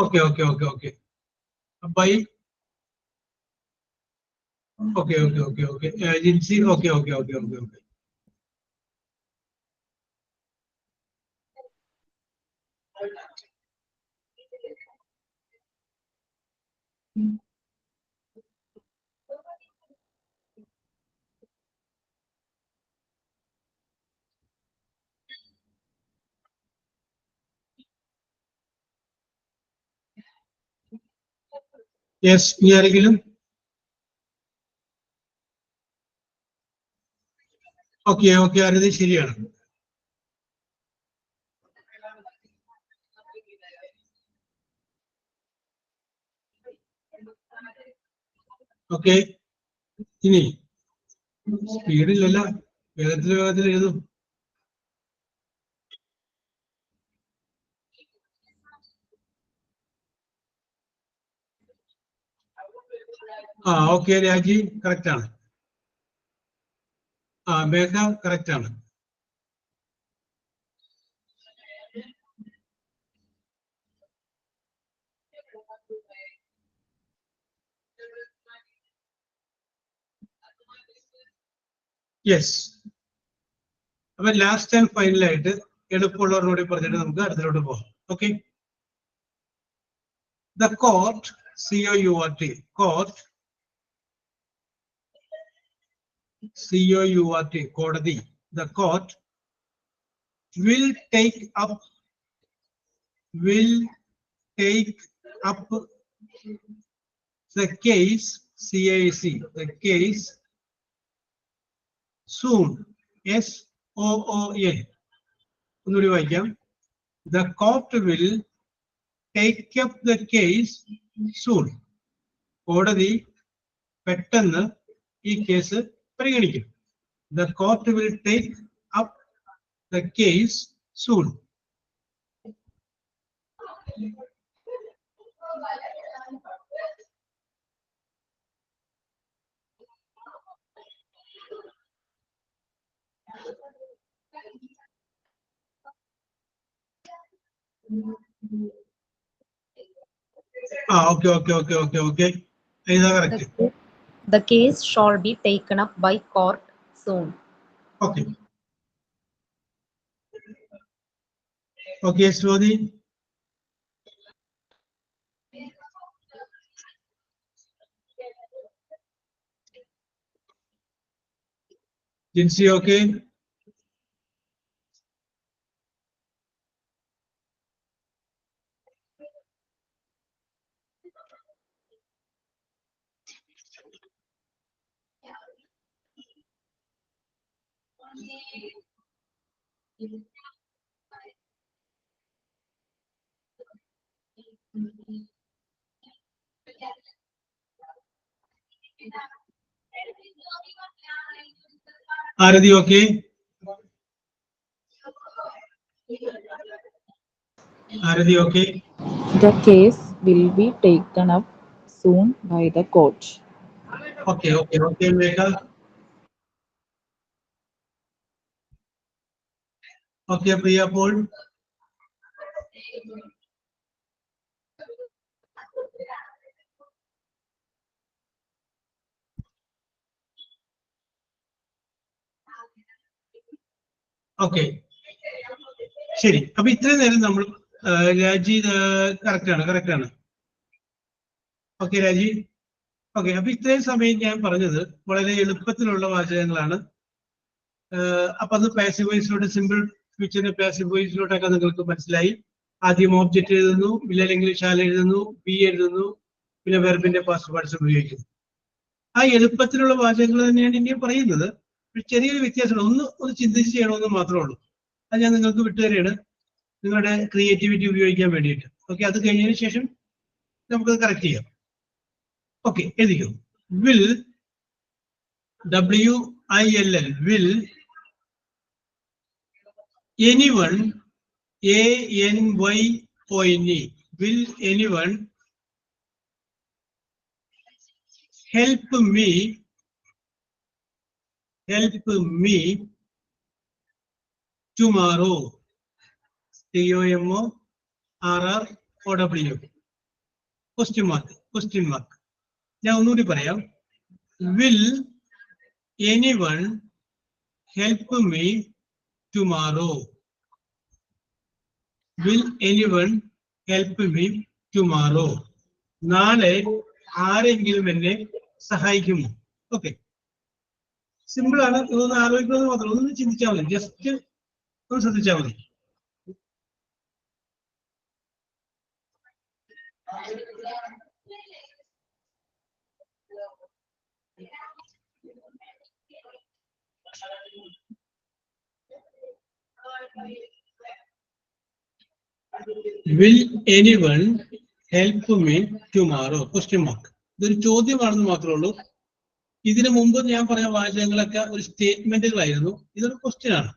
Speaker 1: Okay, okay, okay, okay. By. Okay, okay, okay, okay. Agency. Okay, okay, okay, okay, okay. Yes, ഇനി ആരെങ്കിലും? Okay okay, ആരതി ശരിയാണ്. Okay, ഇനി സ്പീഡില്ലല്ല, വേഗത്തിൽ എഴുതും. Okay, രാജി correct ആണ്. മേഘ correct ആണ്. Yes. അപ്പൊ ലാസ്റ്റ് ആൻഡ് ഫൈനലായിട്ട് എളുപ്പമുള്ളവരോട് പറഞ്ഞിട്ട് നമുക്ക് അടുത്തിലോട്ട് പോകാം. Okay. The court, COURT, court, COURT, കോടതി. The court will take up the case, CAC, the case soon, SOON. ഒന്നുകൂടി വായിക്കാം. The court will take up the case soon. കോടതി പെട്ടെന്ന് ഈ കേസ് പരിഗണിക്കും. The court will take up the case soon. Okay. ഇതാ correct.
Speaker 3: The case shall be taken up by court soon.
Speaker 1: Okay. Okay, Swati. Jinsi, okay. Aradi, okay. Aradi, okay.
Speaker 7: The case will be taken up soon by the court.
Speaker 1: Okay, Megha. Okay, Priya, Paul. Okay, ശരി. അപ്പൊ ഇത്രയും നേരം നമ്മൾ രാജി correct ആണ്. Okay രാജി. Okay, അപ്പൊ ഇത്രയും സമയം ഞാൻ പറഞ്ഞത് വളരെ എളുപ്പത്തിലുള്ള വാചകങ്ങളാണ്. അപ്പൊ അത് പാസീവ് വോയിസിലോട്ട്, സിമ്പിൾ ഫ്യൂച്ചറിന്റെ പാസീവ് വോയിസിലോട്ടൊക്കെ നിങ്ങൾക്ക് മനസ്സിലായി. ആദ്യം ഓബ്ജക്റ്റ് എഴുതുന്നു, അല്ലെങ്കിൽ ഷാൽ എഴുതുന്നു, ബി എഴുതുന്നു, പിന്നെ വെർബിന്റെ പാസ്റ്റ് പാർട്സ് ഉപയോഗിക്കുന്നു. ആ എളുപ്പത്തിലുള്ള വാചകങ്ങൾ തന്നെയാണ് ഇനിയും പറയുന്നത്. ചെറിയൊരു വ്യത്യാസമുണ്ട്. ഒന്ന് ചിന്തിച്ച് ചെയ്യണമെന്ന് മാത്രമേ ഉള്ളൂ. അത് ഞാൻ നിങ്ങൾക്ക് വിട്ടുതരികയാണ്, നിങ്ങളുടെ ക്രിയേറ്റിവിറ്റി ഉപയോഗിക്കാൻ വേണ്ടിയിട്ട്. ഓക്കെ, അത് കഴിഞ്ഞതിന് ശേഷം നമുക്കത് കറക്റ്റ് ചെയ്യാം. ഓക്കെ, എഴുതിക്കോ. Will, WILL, will anyone, ANYONE, will anyone help me tomorrow? TOMORROW, question mark. ഞാൻ ഒന്നുകൂടി പറയാം. Will anyone help me tomorrow? Will anyone help me tomorrow? നാളെ ആരെങ്കിലും എന്നെ സഹായിക്കുമോ? ഓക്കെ, സിമ്പിൾ ആണ്. ഇതൊന്ന് ആലോചിക്കുന്നത് മാത്രം, ഒന്ന് ചിന്തിച്ചാൽ മതി, ജസ്റ്റ് ഒന്ന് ശ്രദ്ധിച്ചാൽ മതി. Will anyone help me tomorrow? Question mark. ഇതൊരു ചോദ്യമാണെന്ന് മാത്രമേ ഉള്ളൂ. ഇതിനു മുമ്പ് ഞാൻ പറഞ്ഞ വാചകങ്ങളൊക്കെ ഒരു സ്റ്റേറ്റ്മെന്റുകളായിരുന്നു. ഇതൊരു ക്വസ്റ്റ്യൻ ആണ്.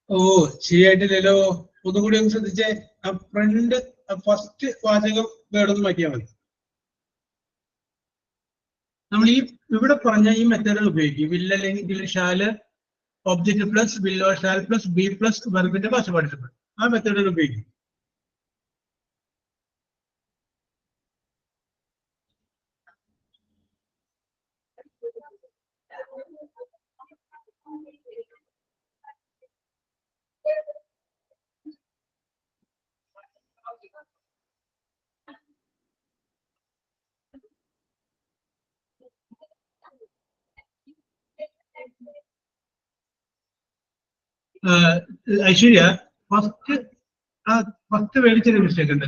Speaker 1: ഓ, ശരിയായിട്ടില്ലല്ലോ. ഒന്നുകൂടി ഒന്ന് ശ്രദ്ധിച്ചേ. ആ ഫ്രണ്ട് ഫസ്റ്റ് വാചകം വേർഡൊന്ന് മാറ്റിയാൽ മതി. നമ്മൾ ഈ ഇവിടെ പറഞ്ഞ ഈ മെത്തേഡുകൾ ഉപയോഗിക്കും. വില്ല അല്ലെങ്കിൽ shall, object plus will or shall plus be plus വെർബിന്റെ ഭാഷ പാർട്ടിസിപ്പിൾ. ആ മെത്തേഡുകൾ ഉപയോഗിക്കും. ഐശ്വര്യ, ഫസ്റ്റ് വേടിച്ചൊരു മിസ്റ്റേക്ക് ഉണ്ട്.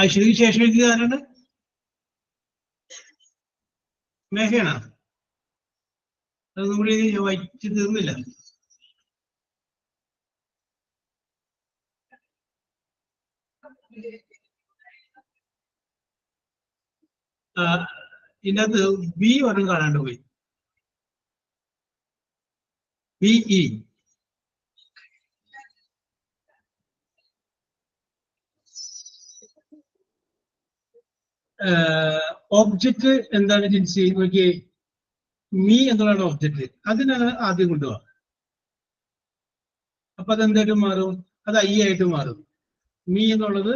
Speaker 1: ഐശ്വര്യക്ക് ശേഷം എഴുതിയത് ആരാണ്? മേഘയാണ്. അതൊന്നും കൂടി വായിച്ചു തീർന്നില്ല. ഇതിനകത്ത് ബി ഒരെണ്ണം കാണാണ്ട് പോയി. BE. ഒബ്ജക്റ്റ് എന്താണ് ജിൻസി നോക്കിയേ? മീ എന്നുള്ളതാണ് ഒബ്ജക്റ്റ്. അതിനാണ് ആദ്യം കൊണ്ടുപോവാ. അപ്പൊ അതെന്തായിട്ട് മാറും? അത് ഐ ആയിട്ട് മാറും. മീ എന്നുള്ളത്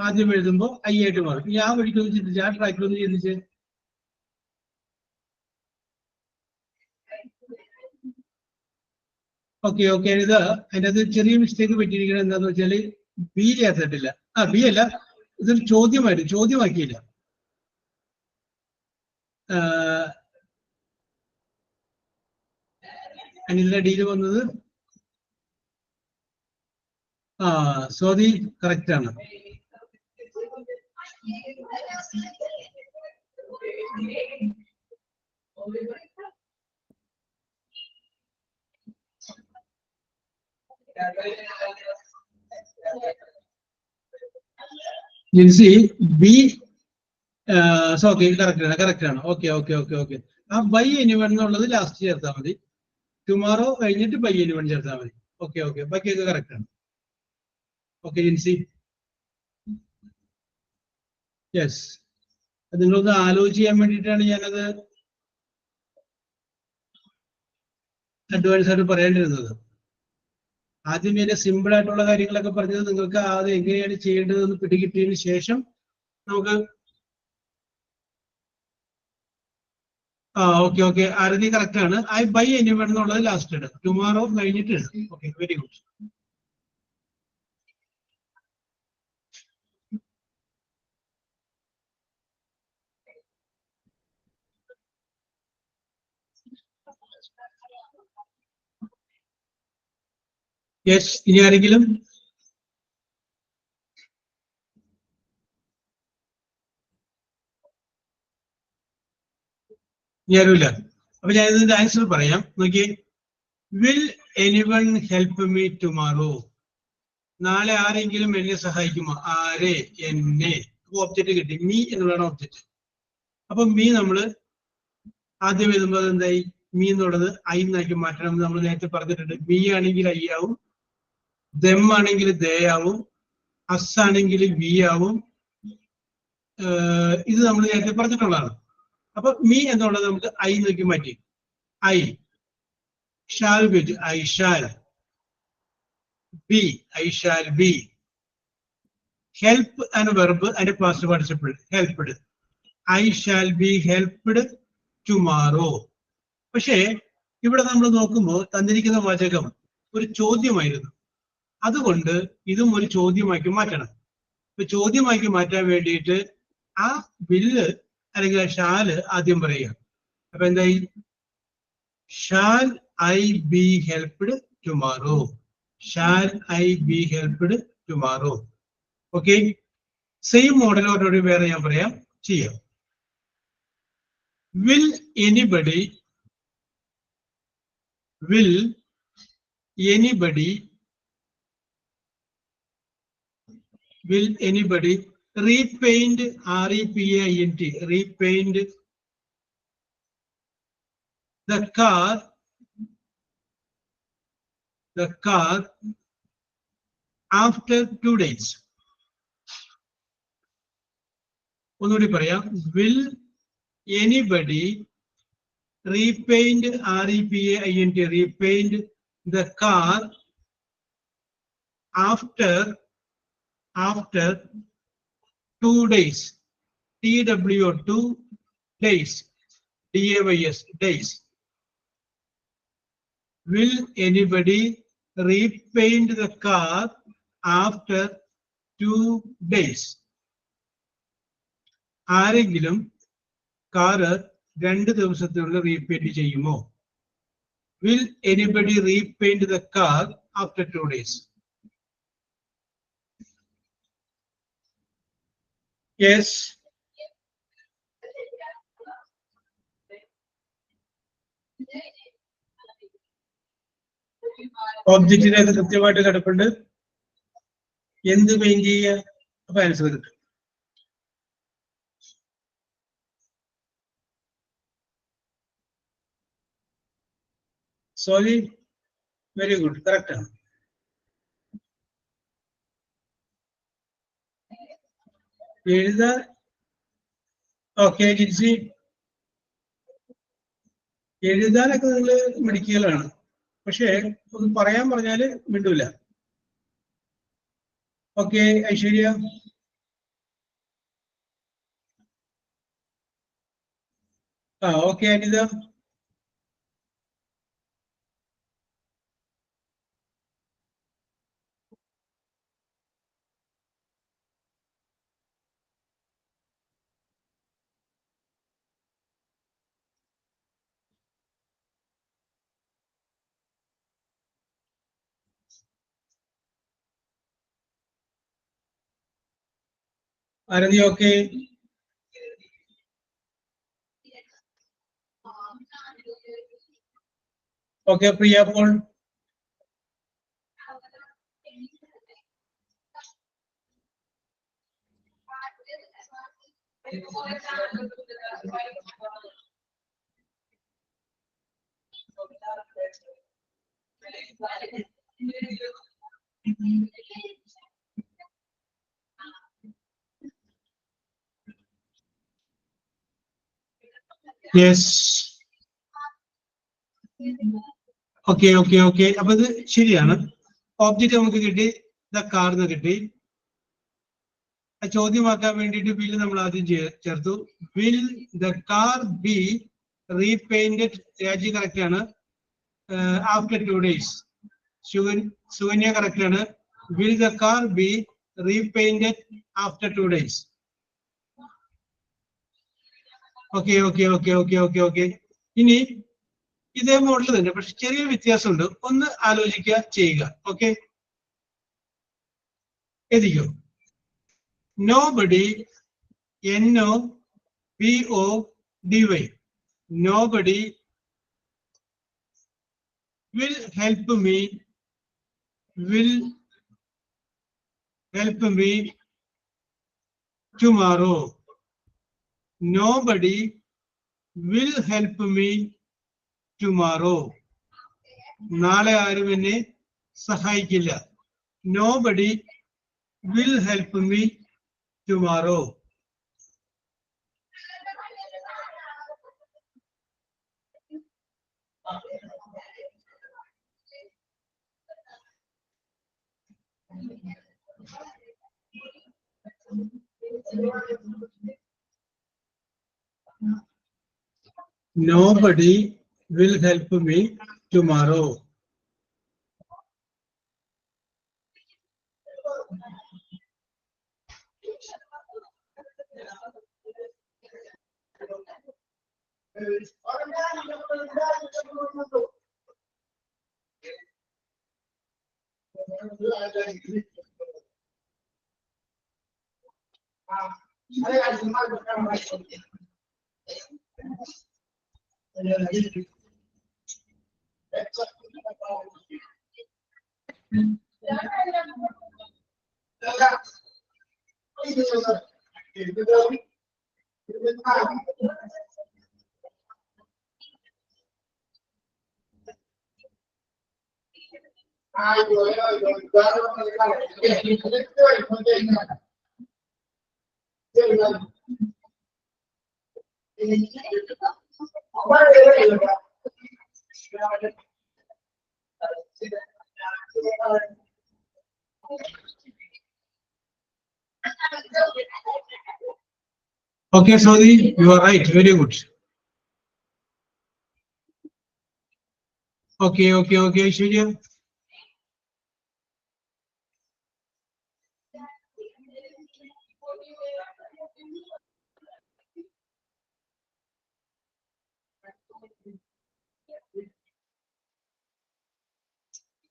Speaker 1: ആദ്യം എഴുതുമ്പോ ഐ ആയിട്ട് മാറും. ഈ ആ വഴിക്കൊന്ന് ചിന്തിച്ച്, ആ ട്രാക്കിലൊന്ന് ചിന്തിച്ച്. ഓക്കെ, ഇത് അതിനകത്ത് ചെറിയ മിസ്റ്റേക്ക് പറ്റിയിരിക്കുന്നത് എന്താന്ന് വെച്ചാല് ബി ചേർത്തിട്ടില്ല. ബി അല്ല, ഇതൊരു ചോദ്യമാക്കിയില്ല. അനിലിന്റെ ഡീല് വന്നത് സ്വാതി കറക്റ്റ് ആണ്. ജിൻസി ബി ഓക്കെ കറക്റ്റ് ആണ്. Okay okay okay okay. ആ ബൈ എനിവൺ എന്നുള്ളത് ലാസ്റ്റ് ചേർത്താൽ മതി. ടുമാറോ കഴിഞ്ഞിട്ട് ബൈ എനിവൺ ചേർത്താൽ മതി. ഓക്കെ ഓക്കെ, ബാക്കിയൊക്കെ കറക്റ്റ് ആണ്. Okay Jincy, yes. നിങ്ങളൊന്ന് ആലോചിച്ച് ചെയ്യാൻ വേണ്ടിയിട്ടാണ് ഞാനത് അഡ്വാൻസ് ആയിട്ട് പറയേണ്ടിരുന്നത്. ആദ്യം ഇതിന്റെ സിമ്പിൾ ആയിട്ടുള്ള കാര്യങ്ങളൊക്കെ പറഞ്ഞത് നിങ്ങൾക്ക് അത് എങ്ങനെയാണ് ചെയ്യേണ്ടതെന്ന് പിടികിട്ടിയതിന് ശേഷം നമുക്ക് ഓക്കെ ഓക്കെ, ആരതി കറക്റ്റ് ആണ്. ഐ ബൈ എനിവൺ എന്നുള്ളത് ലാസ്റ്റ് ഇടും, ടുമാറോ കഴിഞ്ഞിട്ട് ഇടും. Okay, very good. യെസ്, ഇനി ആരെങ്കിലും? ഞാനുമില്ല. അപ്പൊ ഞാൻ ഇതിന്റെ ആൻസർ പറയാം. നോക്കി, will anyone help me tomorrow? നാളെ ആരെങ്കിലും എന്നെ സഹായിക്കുമോ? ആരെ? എന്നെ. ഒബ്ജക്റ്റ് കിട്ടി, മീ എന്നുള്ളതാണ് ഒബ്ജക്റ്റ്. അപ്പൊ മീ നമ്മള് ആദ്യം എഴുതുമ്പോൾ എന്തായി? മീ എന്നുള്ളത് ഐ എന്നാക്കി മാറ്റണം. നമ്മൾ നേരത്തെ പറഞ്ഞിട്ടുണ്ട്. മീ ആണെങ്കിൽ ഐ ആവും, ദം ആണെങ്കിൽ ദേ ആവും, അസ് ആണെങ്കിൽ വി ആവും. ഇത് നമ്മൾ നേരത്തെ പറഞ്ഞിട്ടുള്ളതാണ്. അപ്പൊ മീ എന്നുള്ളത് നമുക്ക് ഐ നോക്കി മാറ്റി. I shall be, I shall be, I shall be. Help and verb അതിന്റെ past participle helped. I shall be helped tomorrow. പക്ഷേ ഇവിടെ നമ്മൾ നോക്കുമ്പോൾ തന്നിരിക്കുന്ന വാചകം ഒരു ചോദ്യമായിരുന്നു. അതുകൊണ്ട് ഇതും ഒരു ചോദ്യമാക്കി മാറ്റണം. ഇപ്പൊ ചോദ്യമാക്കി മാറ്റാൻ വേണ്ടിയിട്ട് ആ ബില്ല് അല്ലെങ്കിൽ ആ ഷാല് ആദ്യം പറയുക. അപ്പൊ എന്തായി? Shall I be helped tomorrow? Shall I be helped tomorrow? Okay, same മോഡലോടുകൂടി വേറെ ഞാൻ പറയാം, ചെയ്യാം. Will anybody, will anybody, will anybody repaint, repaint, repaint the car after 2 days? ഒന്നുകൂടി പറയാം. Will anybody repaint, repaint, repaint the car after 2 days? TWO, days, DAYS, days. Will anybody repaint the car after 2 days? ആരെങ്കിലും car 2 ദിവസത്തിനുള്ളിൽ repaint ചെയ്യുമോ? Will anybody repaint the car after 2 days? Yes. ഒബ്ജക്റ്റിനകത്ത് കൃത്യമായിട്ട് കിടപ്പുണ്ട്. എന്ത് paint ചെയ്യുക? അപ്പൊ answer കിട്ടും. Sorry, very good, correct ആണ്. എഴുതാൻ ഓക്കെ ജിൻസി, എഴുതാനൊക്കെ നിങ്ങൾ മിടുക്കികളാണ്. പക്ഷേ ഒന്ന് പറയാൻ പറഞ്ഞാല് മിണ്ടൂല. ഓക്കെ ഐശ്വര്യ, ഓക്കെ അനിത, ആരതി ഓക്കെ. ഓക്കെ പ്രിയ Paul, Yes. Okay, okay, okay. അപ്പൊ ഇത് ശരിയാണ്. ഓബ്ജക്റ്റ് നമുക്ക് കിട്ടി, ദ കാർ എന്ന് കിട്ടി. ചോദ്യമാക്കാൻ വേണ്ടിയിട്ട് വിൽ നമ്മൾ ആദ്യം ചേർത്തു. Will the car be repainted? Raji correct ആണ്. After 2 days. സുകന്യ കറക്റ്റ് ആണ്. Will the car be repainted after 2 days? Okay okay okay okay okay okay. ഇനി ഇതേ മോഡൽ തന്നെ, പക്ഷെ ചെറിയ വ്യത്യാസമുണ്ട്. ഒന്ന് ആലോചിക്കുക, ചെയ്യുക. ഓക്കെ, എഴുതിക്കോ. Nobody, NOBODY, nobody will help me tomorrow. Nobody will help me tomorrow. നാളെ ആരും എന്നെ സഹായിക്കില്ല. Nobody will help me tomorrow. Nobody will help me tomorrow. Okay, Saudi, you are right. Very good. Okay, okay, okay, Shreya.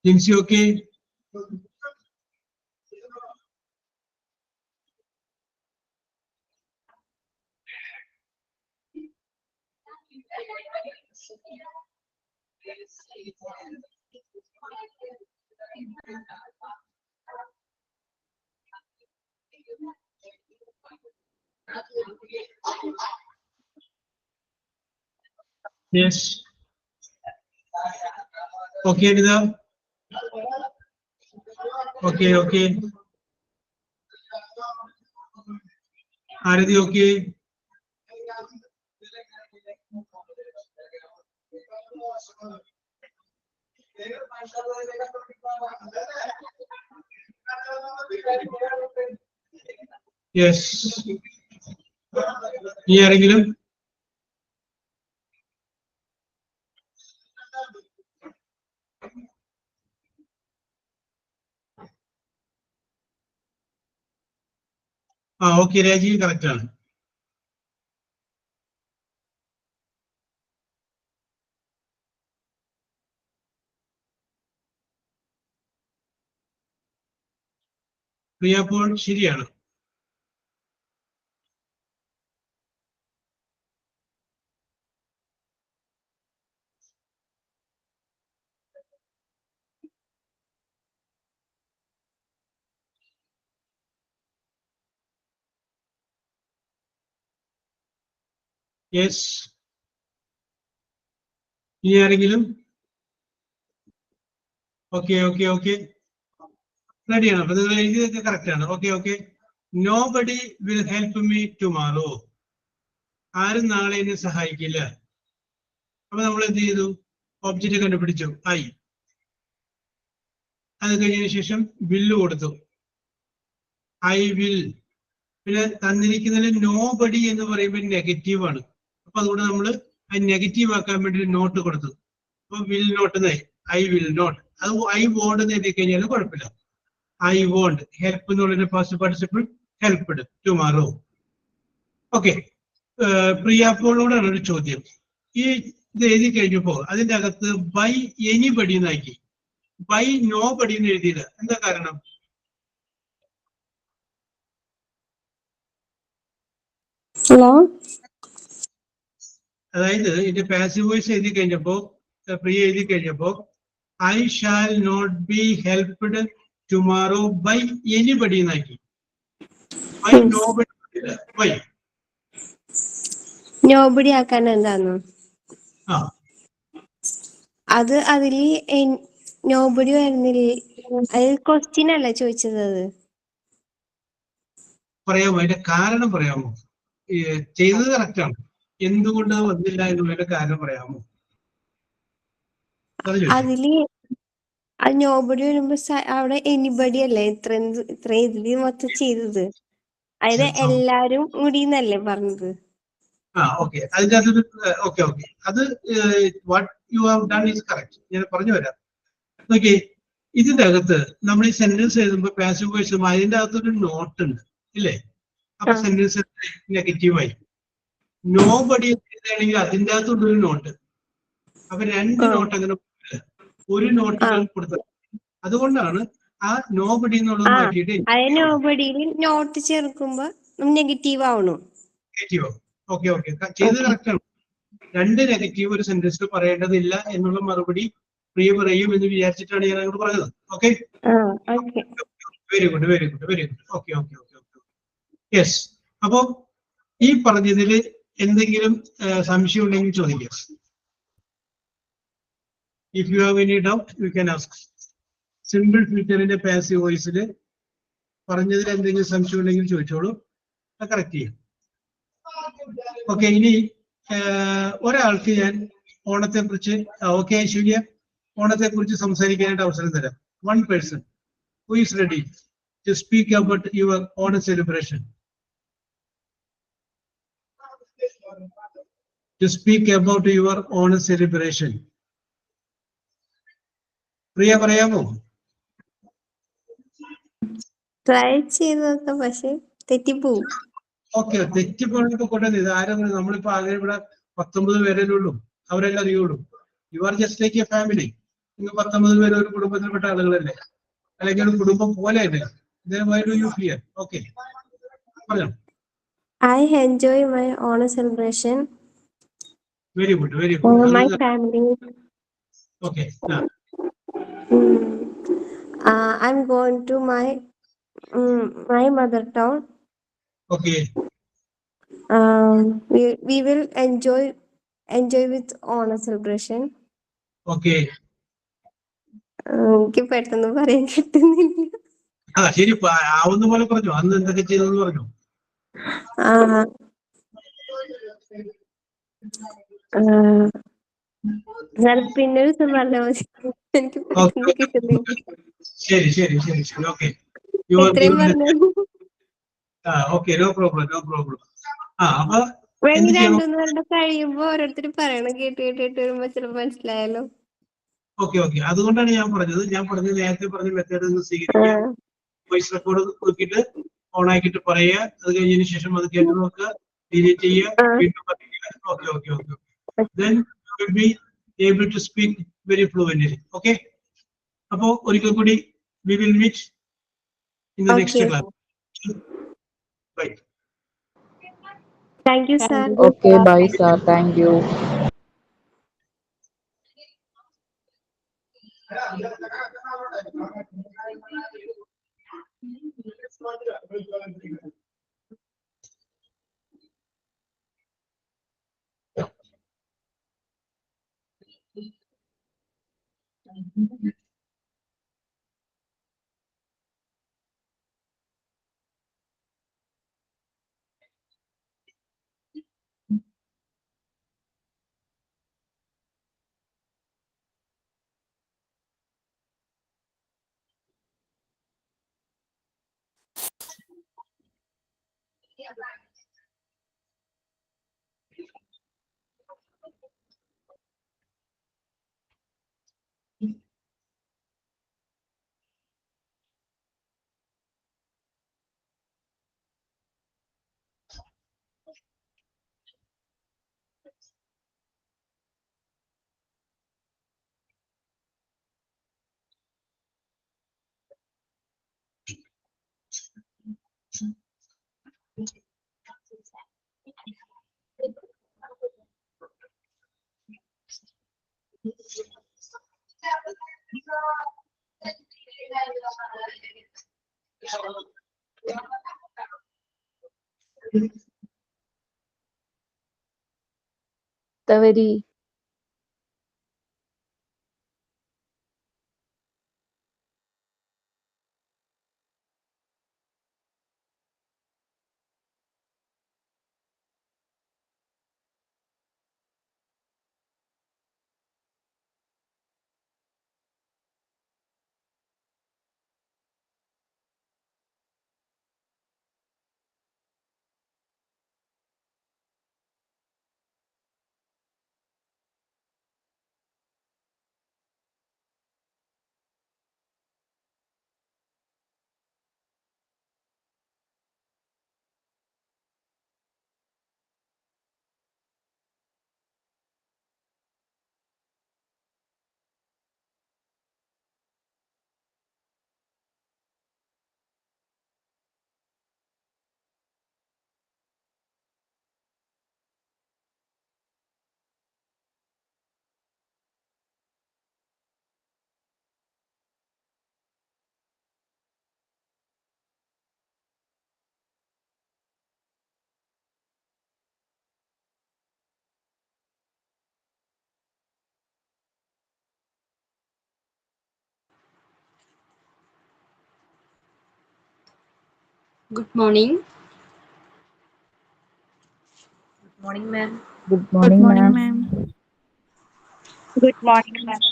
Speaker 1: Jinxie, okay? Yes. Okay, Nida. Okay, okay. Aradi, okay. Yes. ഈ ആരെങ്കിലും? Okay, Rajeev correct ആണ്. പ്രിയപ്പോൾ ശരിയാണ്. Yes, ഇനി ആരെങ്കിലും? Okay okay okay, റെഡിയാണ്. അപ്പൊ നിങ്ങൾ എഴുതിയതൊക്കെ correct ആണ്. Okay okay. Nobody will help me tomorrow. ആരും നാളെ എന്നെ സഹായിക്കില്ല. അപ്പൊ നമ്മൾ എന്ത് ചെയ്തു? ഒബ്ജക്റ്റ് കണ്ടുപിടിച്ചു, ഐ. അത് കഴിഞ്ഞതിന് ശേഷം വില്ല് കൊടുത്തു, ഐ വിൽ. പിന്നെ തന്നിരിക്കുന്നതിൽ നോബഡി എന്ന് പറയുമ്പോൾ നെഗറ്റീവ് ആണ്. അപ്പൊ അതുകൊണ്ട് നമ്മൾ ആ നെഗറ്റീവ് ആക്കാൻ വേണ്ടി നോട്ട് കൊടുത്തു. അപ്പൊ will not, I will not. അത് ഐ വോണ്ട് എന്ന് എഴുതി കഴിഞ്ഞാൽ കുഴപ്പമില്ല. I won't. ഹെൽപ്പ് എന്നുള്ളതിന്റെ first participle helped tomorrow. Okay. പ്രിയ, അപ്പോളോടാണ് ഒരു ചോദ്യം. ഈ ഇത് എഴുതി കഴിഞ്ഞപ്പോ അതിന്റെ അകത്ത് ബൈ എനിബഡി എന്നാക്കി, ബൈ നോബഡി എന്ന് എഴുതിയില്ല. എന്താ കാരണം? അതായത് ഇതിന്റെ പാസീവ് വോയിസ് എഴുതി കഴിഞ്ഞപ്പോ, പ്രിയ എഴുതി കഴിഞ്ഞപ്പോ I shall not be helped tomorrow by anybody എന്നാക്കി. By nobody. ബൈ
Speaker 8: നോബഡി ആക്കാൻ എന്താന്ന്
Speaker 1: ആ
Speaker 8: അത് അതില് നോബഡി വരുന്നില്ലേ? അത് ക്വസ്റ്റ്യൻ അല്ല ചോദിച്ചത്. അത്
Speaker 1: പറയാമോ? അതിന്റെ കാരണം പറയാമോ? ചെയ്തത് കറക്റ്റ് ആണ്, എന്തുകൊണ്ട് അത് വന്നില്ല എന്നുള്ളതിന്റെ കാരണം പറയാമോ?
Speaker 8: അതില് അത് നോബഡി വരുമ്പോ അവിടെ എനിബഡി അല്ലേ ഇത്ര ഇതില് മൊത്തം ചെയ്തത്. അതായത് എല്ലാരും കൂടിന്നല്ലേ പറഞ്ഞത്.
Speaker 1: ആ ഓക്കെ, അതിന്റെ അകത്തൊരു ഓക്കെ ഓക്കെ, അത് what you have done is correct. ഞാൻ പറഞ്ഞു വരാം. ഓക്കെ, ഇതിന്റെ അകത്ത് നമ്മൾ ഈ സെന്റൻസ് എഴുതുമ്പോൾ പാസീവ് വോയിസ് അതിന്റെ അകത്തൊരു നോട്ട് ഉണ്ട് ഇല്ലേ? അപ്പൊ സെന്റൻസ് നെഗറ്റീവായി. നോബഡി എഴുതുകയാണെങ്കിൽ അതിന്റെ അകത്തുള്ളൊരു നോട്ട്. അപ്പൊ രണ്ട് നോട്ട് അങ്ങനെ ഒരു നോട്ട് കൊടുത്തത്. അതുകൊണ്ടാണ് ആ നോബഡി എന്നുള്ളത് മാറ്റിയിട്ട്
Speaker 8: നോബഡിയിൽ നോട്ട് ചേർക്കുമ്പോ നെഗറ്റീവ് ആവണു.
Speaker 1: നെഗറ്റീവ്. ഓക്കെ ഓക്കെ, ചെയ്ത് കറക്റ്റ് ആണ്. രണ്ട് നെഗറ്റീവ് ഒരു സെന്റൻസിൽ പറയേണ്ടതില്ല എന്നുള്ള മറുപടി പ്രിയ പറയും എന്ന് വിചാരിച്ചിട്ടാണ് ഞാൻ അങ്ങോട്ട് പറഞ്ഞത്. Okay, very good very good very good. Okay okay okay okay, yes. അപ്പോ ഈ പറഞ്ഞതിൽ എന്തെങ്കിലും സംശയം ഉണ്ടെങ്കിൽ ചോദിക്കാം. If you have any doubt you can ask. Simple ഫ്യൂച്ചറിന്റെ പാസീവ് വോയിസിൽ പറഞ്ഞതിൽ എന്തെങ്കിലും സംശയം ഉണ്ടെങ്കിൽ ചോദിച്ചോളൂ, കറക്റ്റ് ചെയ്യാം. ഓക്കെ, ഇനി ഒരാൾക്ക് ഞാൻ ഓണത്തെ കുറിച്ച്, ഓക്കെ ഐശ്വര്യ, ഓണത്തെ കുറിച്ച് സംസാരിക്കാനായിട്ട് അവസരം തരാം. One person who is ready to speak about your Onam celebration. To speak about your own celebration. Priya പറയാമോ?
Speaker 8: ട്രൈ ചെയ്ത് നോക്കാം, പക്ഷെ തെറ്റിപ്പോവും.
Speaker 1: ഓക്കെ, തെറ്റിപ്പോഴൊക്കെ കൊണ്ടുവന്ന് ഇത് ആരും നമ്മളിപ്പോ ആകെ ഇവിടെ 19 പേരേ ഉള്ളൂ, അവരെല്ലാം അറിയുള്ളൂ. You are just like A family. നിങ്ങൾ 19 പേര് ഒരു കുടുംബത്തിൽപ്പെട്ട ആളുകളല്ലേ, അല്ലെങ്കിൽ ഒരു കുടുംബം പോലെ അല്ലേ? Why do you fear? Okay, പറഞ്ഞോ.
Speaker 8: I enjoy my Onam celebration.
Speaker 1: Very good, very good.
Speaker 8: My family.
Speaker 1: Okay.
Speaker 8: I'm going to my mother town.
Speaker 1: Okay.
Speaker 8: We will enjoy with Onam celebration.
Speaker 1: Okay.
Speaker 8: എനിക്ക് പെട്ടെന്ന് പറയാൻ കിട്ടുന്നില്ല.
Speaker 1: ശരി, ആവുന്ന പോലെ പറഞ്ഞു. അന്ന് എന്തൊക്കെ ചെയ്തെന്ന് പറഞ്ഞു.
Speaker 8: പിന്നെ ഒരു ദിവസം പറഞ്ഞാൽ മതി, എനിക്ക് പെട്ടെന്ന് കിട്ടുന്നില്ല.
Speaker 1: ശരി ശരി ശരി ശരി, ഓക്കെ.
Speaker 8: എത്രയും പറഞ്ഞു.
Speaker 1: Okay, no problem no problem. അപ്പൊ
Speaker 8: രണ്ടു പേരുടെ കഴിയുമ്പോ ഓരോരുത്തർ പറയണം, കേട്ട് വരുമ്പോ ചിലപ്പോ മനസ്സിലായാലോ.
Speaker 1: ഓക്കെ ഓക്കെ, അതുകൊണ്ടാണ് ഞാൻ പറഞ്ഞത് നേരത്തെ പറഞ്ഞ മെത്തേഡ് ഒന്ന് സ്വീകരിക്കുക. വോയിസ് റെക്കോർഡ് നോക്കിയിട്ട് ഓൺ ആക്കിയിട്ട് പറയുക. അത് കഴിഞ്ഞതിന് ശേഷം അത് കേട്ട് നോക്കുക, ഡിലീറ്റ് ചെയ്യുക, വീണ്ടും പറയുക. Okay okay okay, then you will be able to speak very fluently. Okay, അപ്പോ ഒരിക്കൽ കൂടി we will meet in the next class. Bye.
Speaker 8: Thank you, sir.
Speaker 7: Okay, bye, sir. Thank you. തവരി.
Speaker 9: Good morning.
Speaker 3: Good morning, ma'am.
Speaker 7: Good morning, ma'am.
Speaker 10: Good morning, ma'am.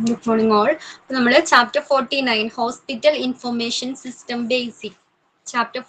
Speaker 9: Good morning all. നമ്മൾ chapter 49 hospital information system basic chapter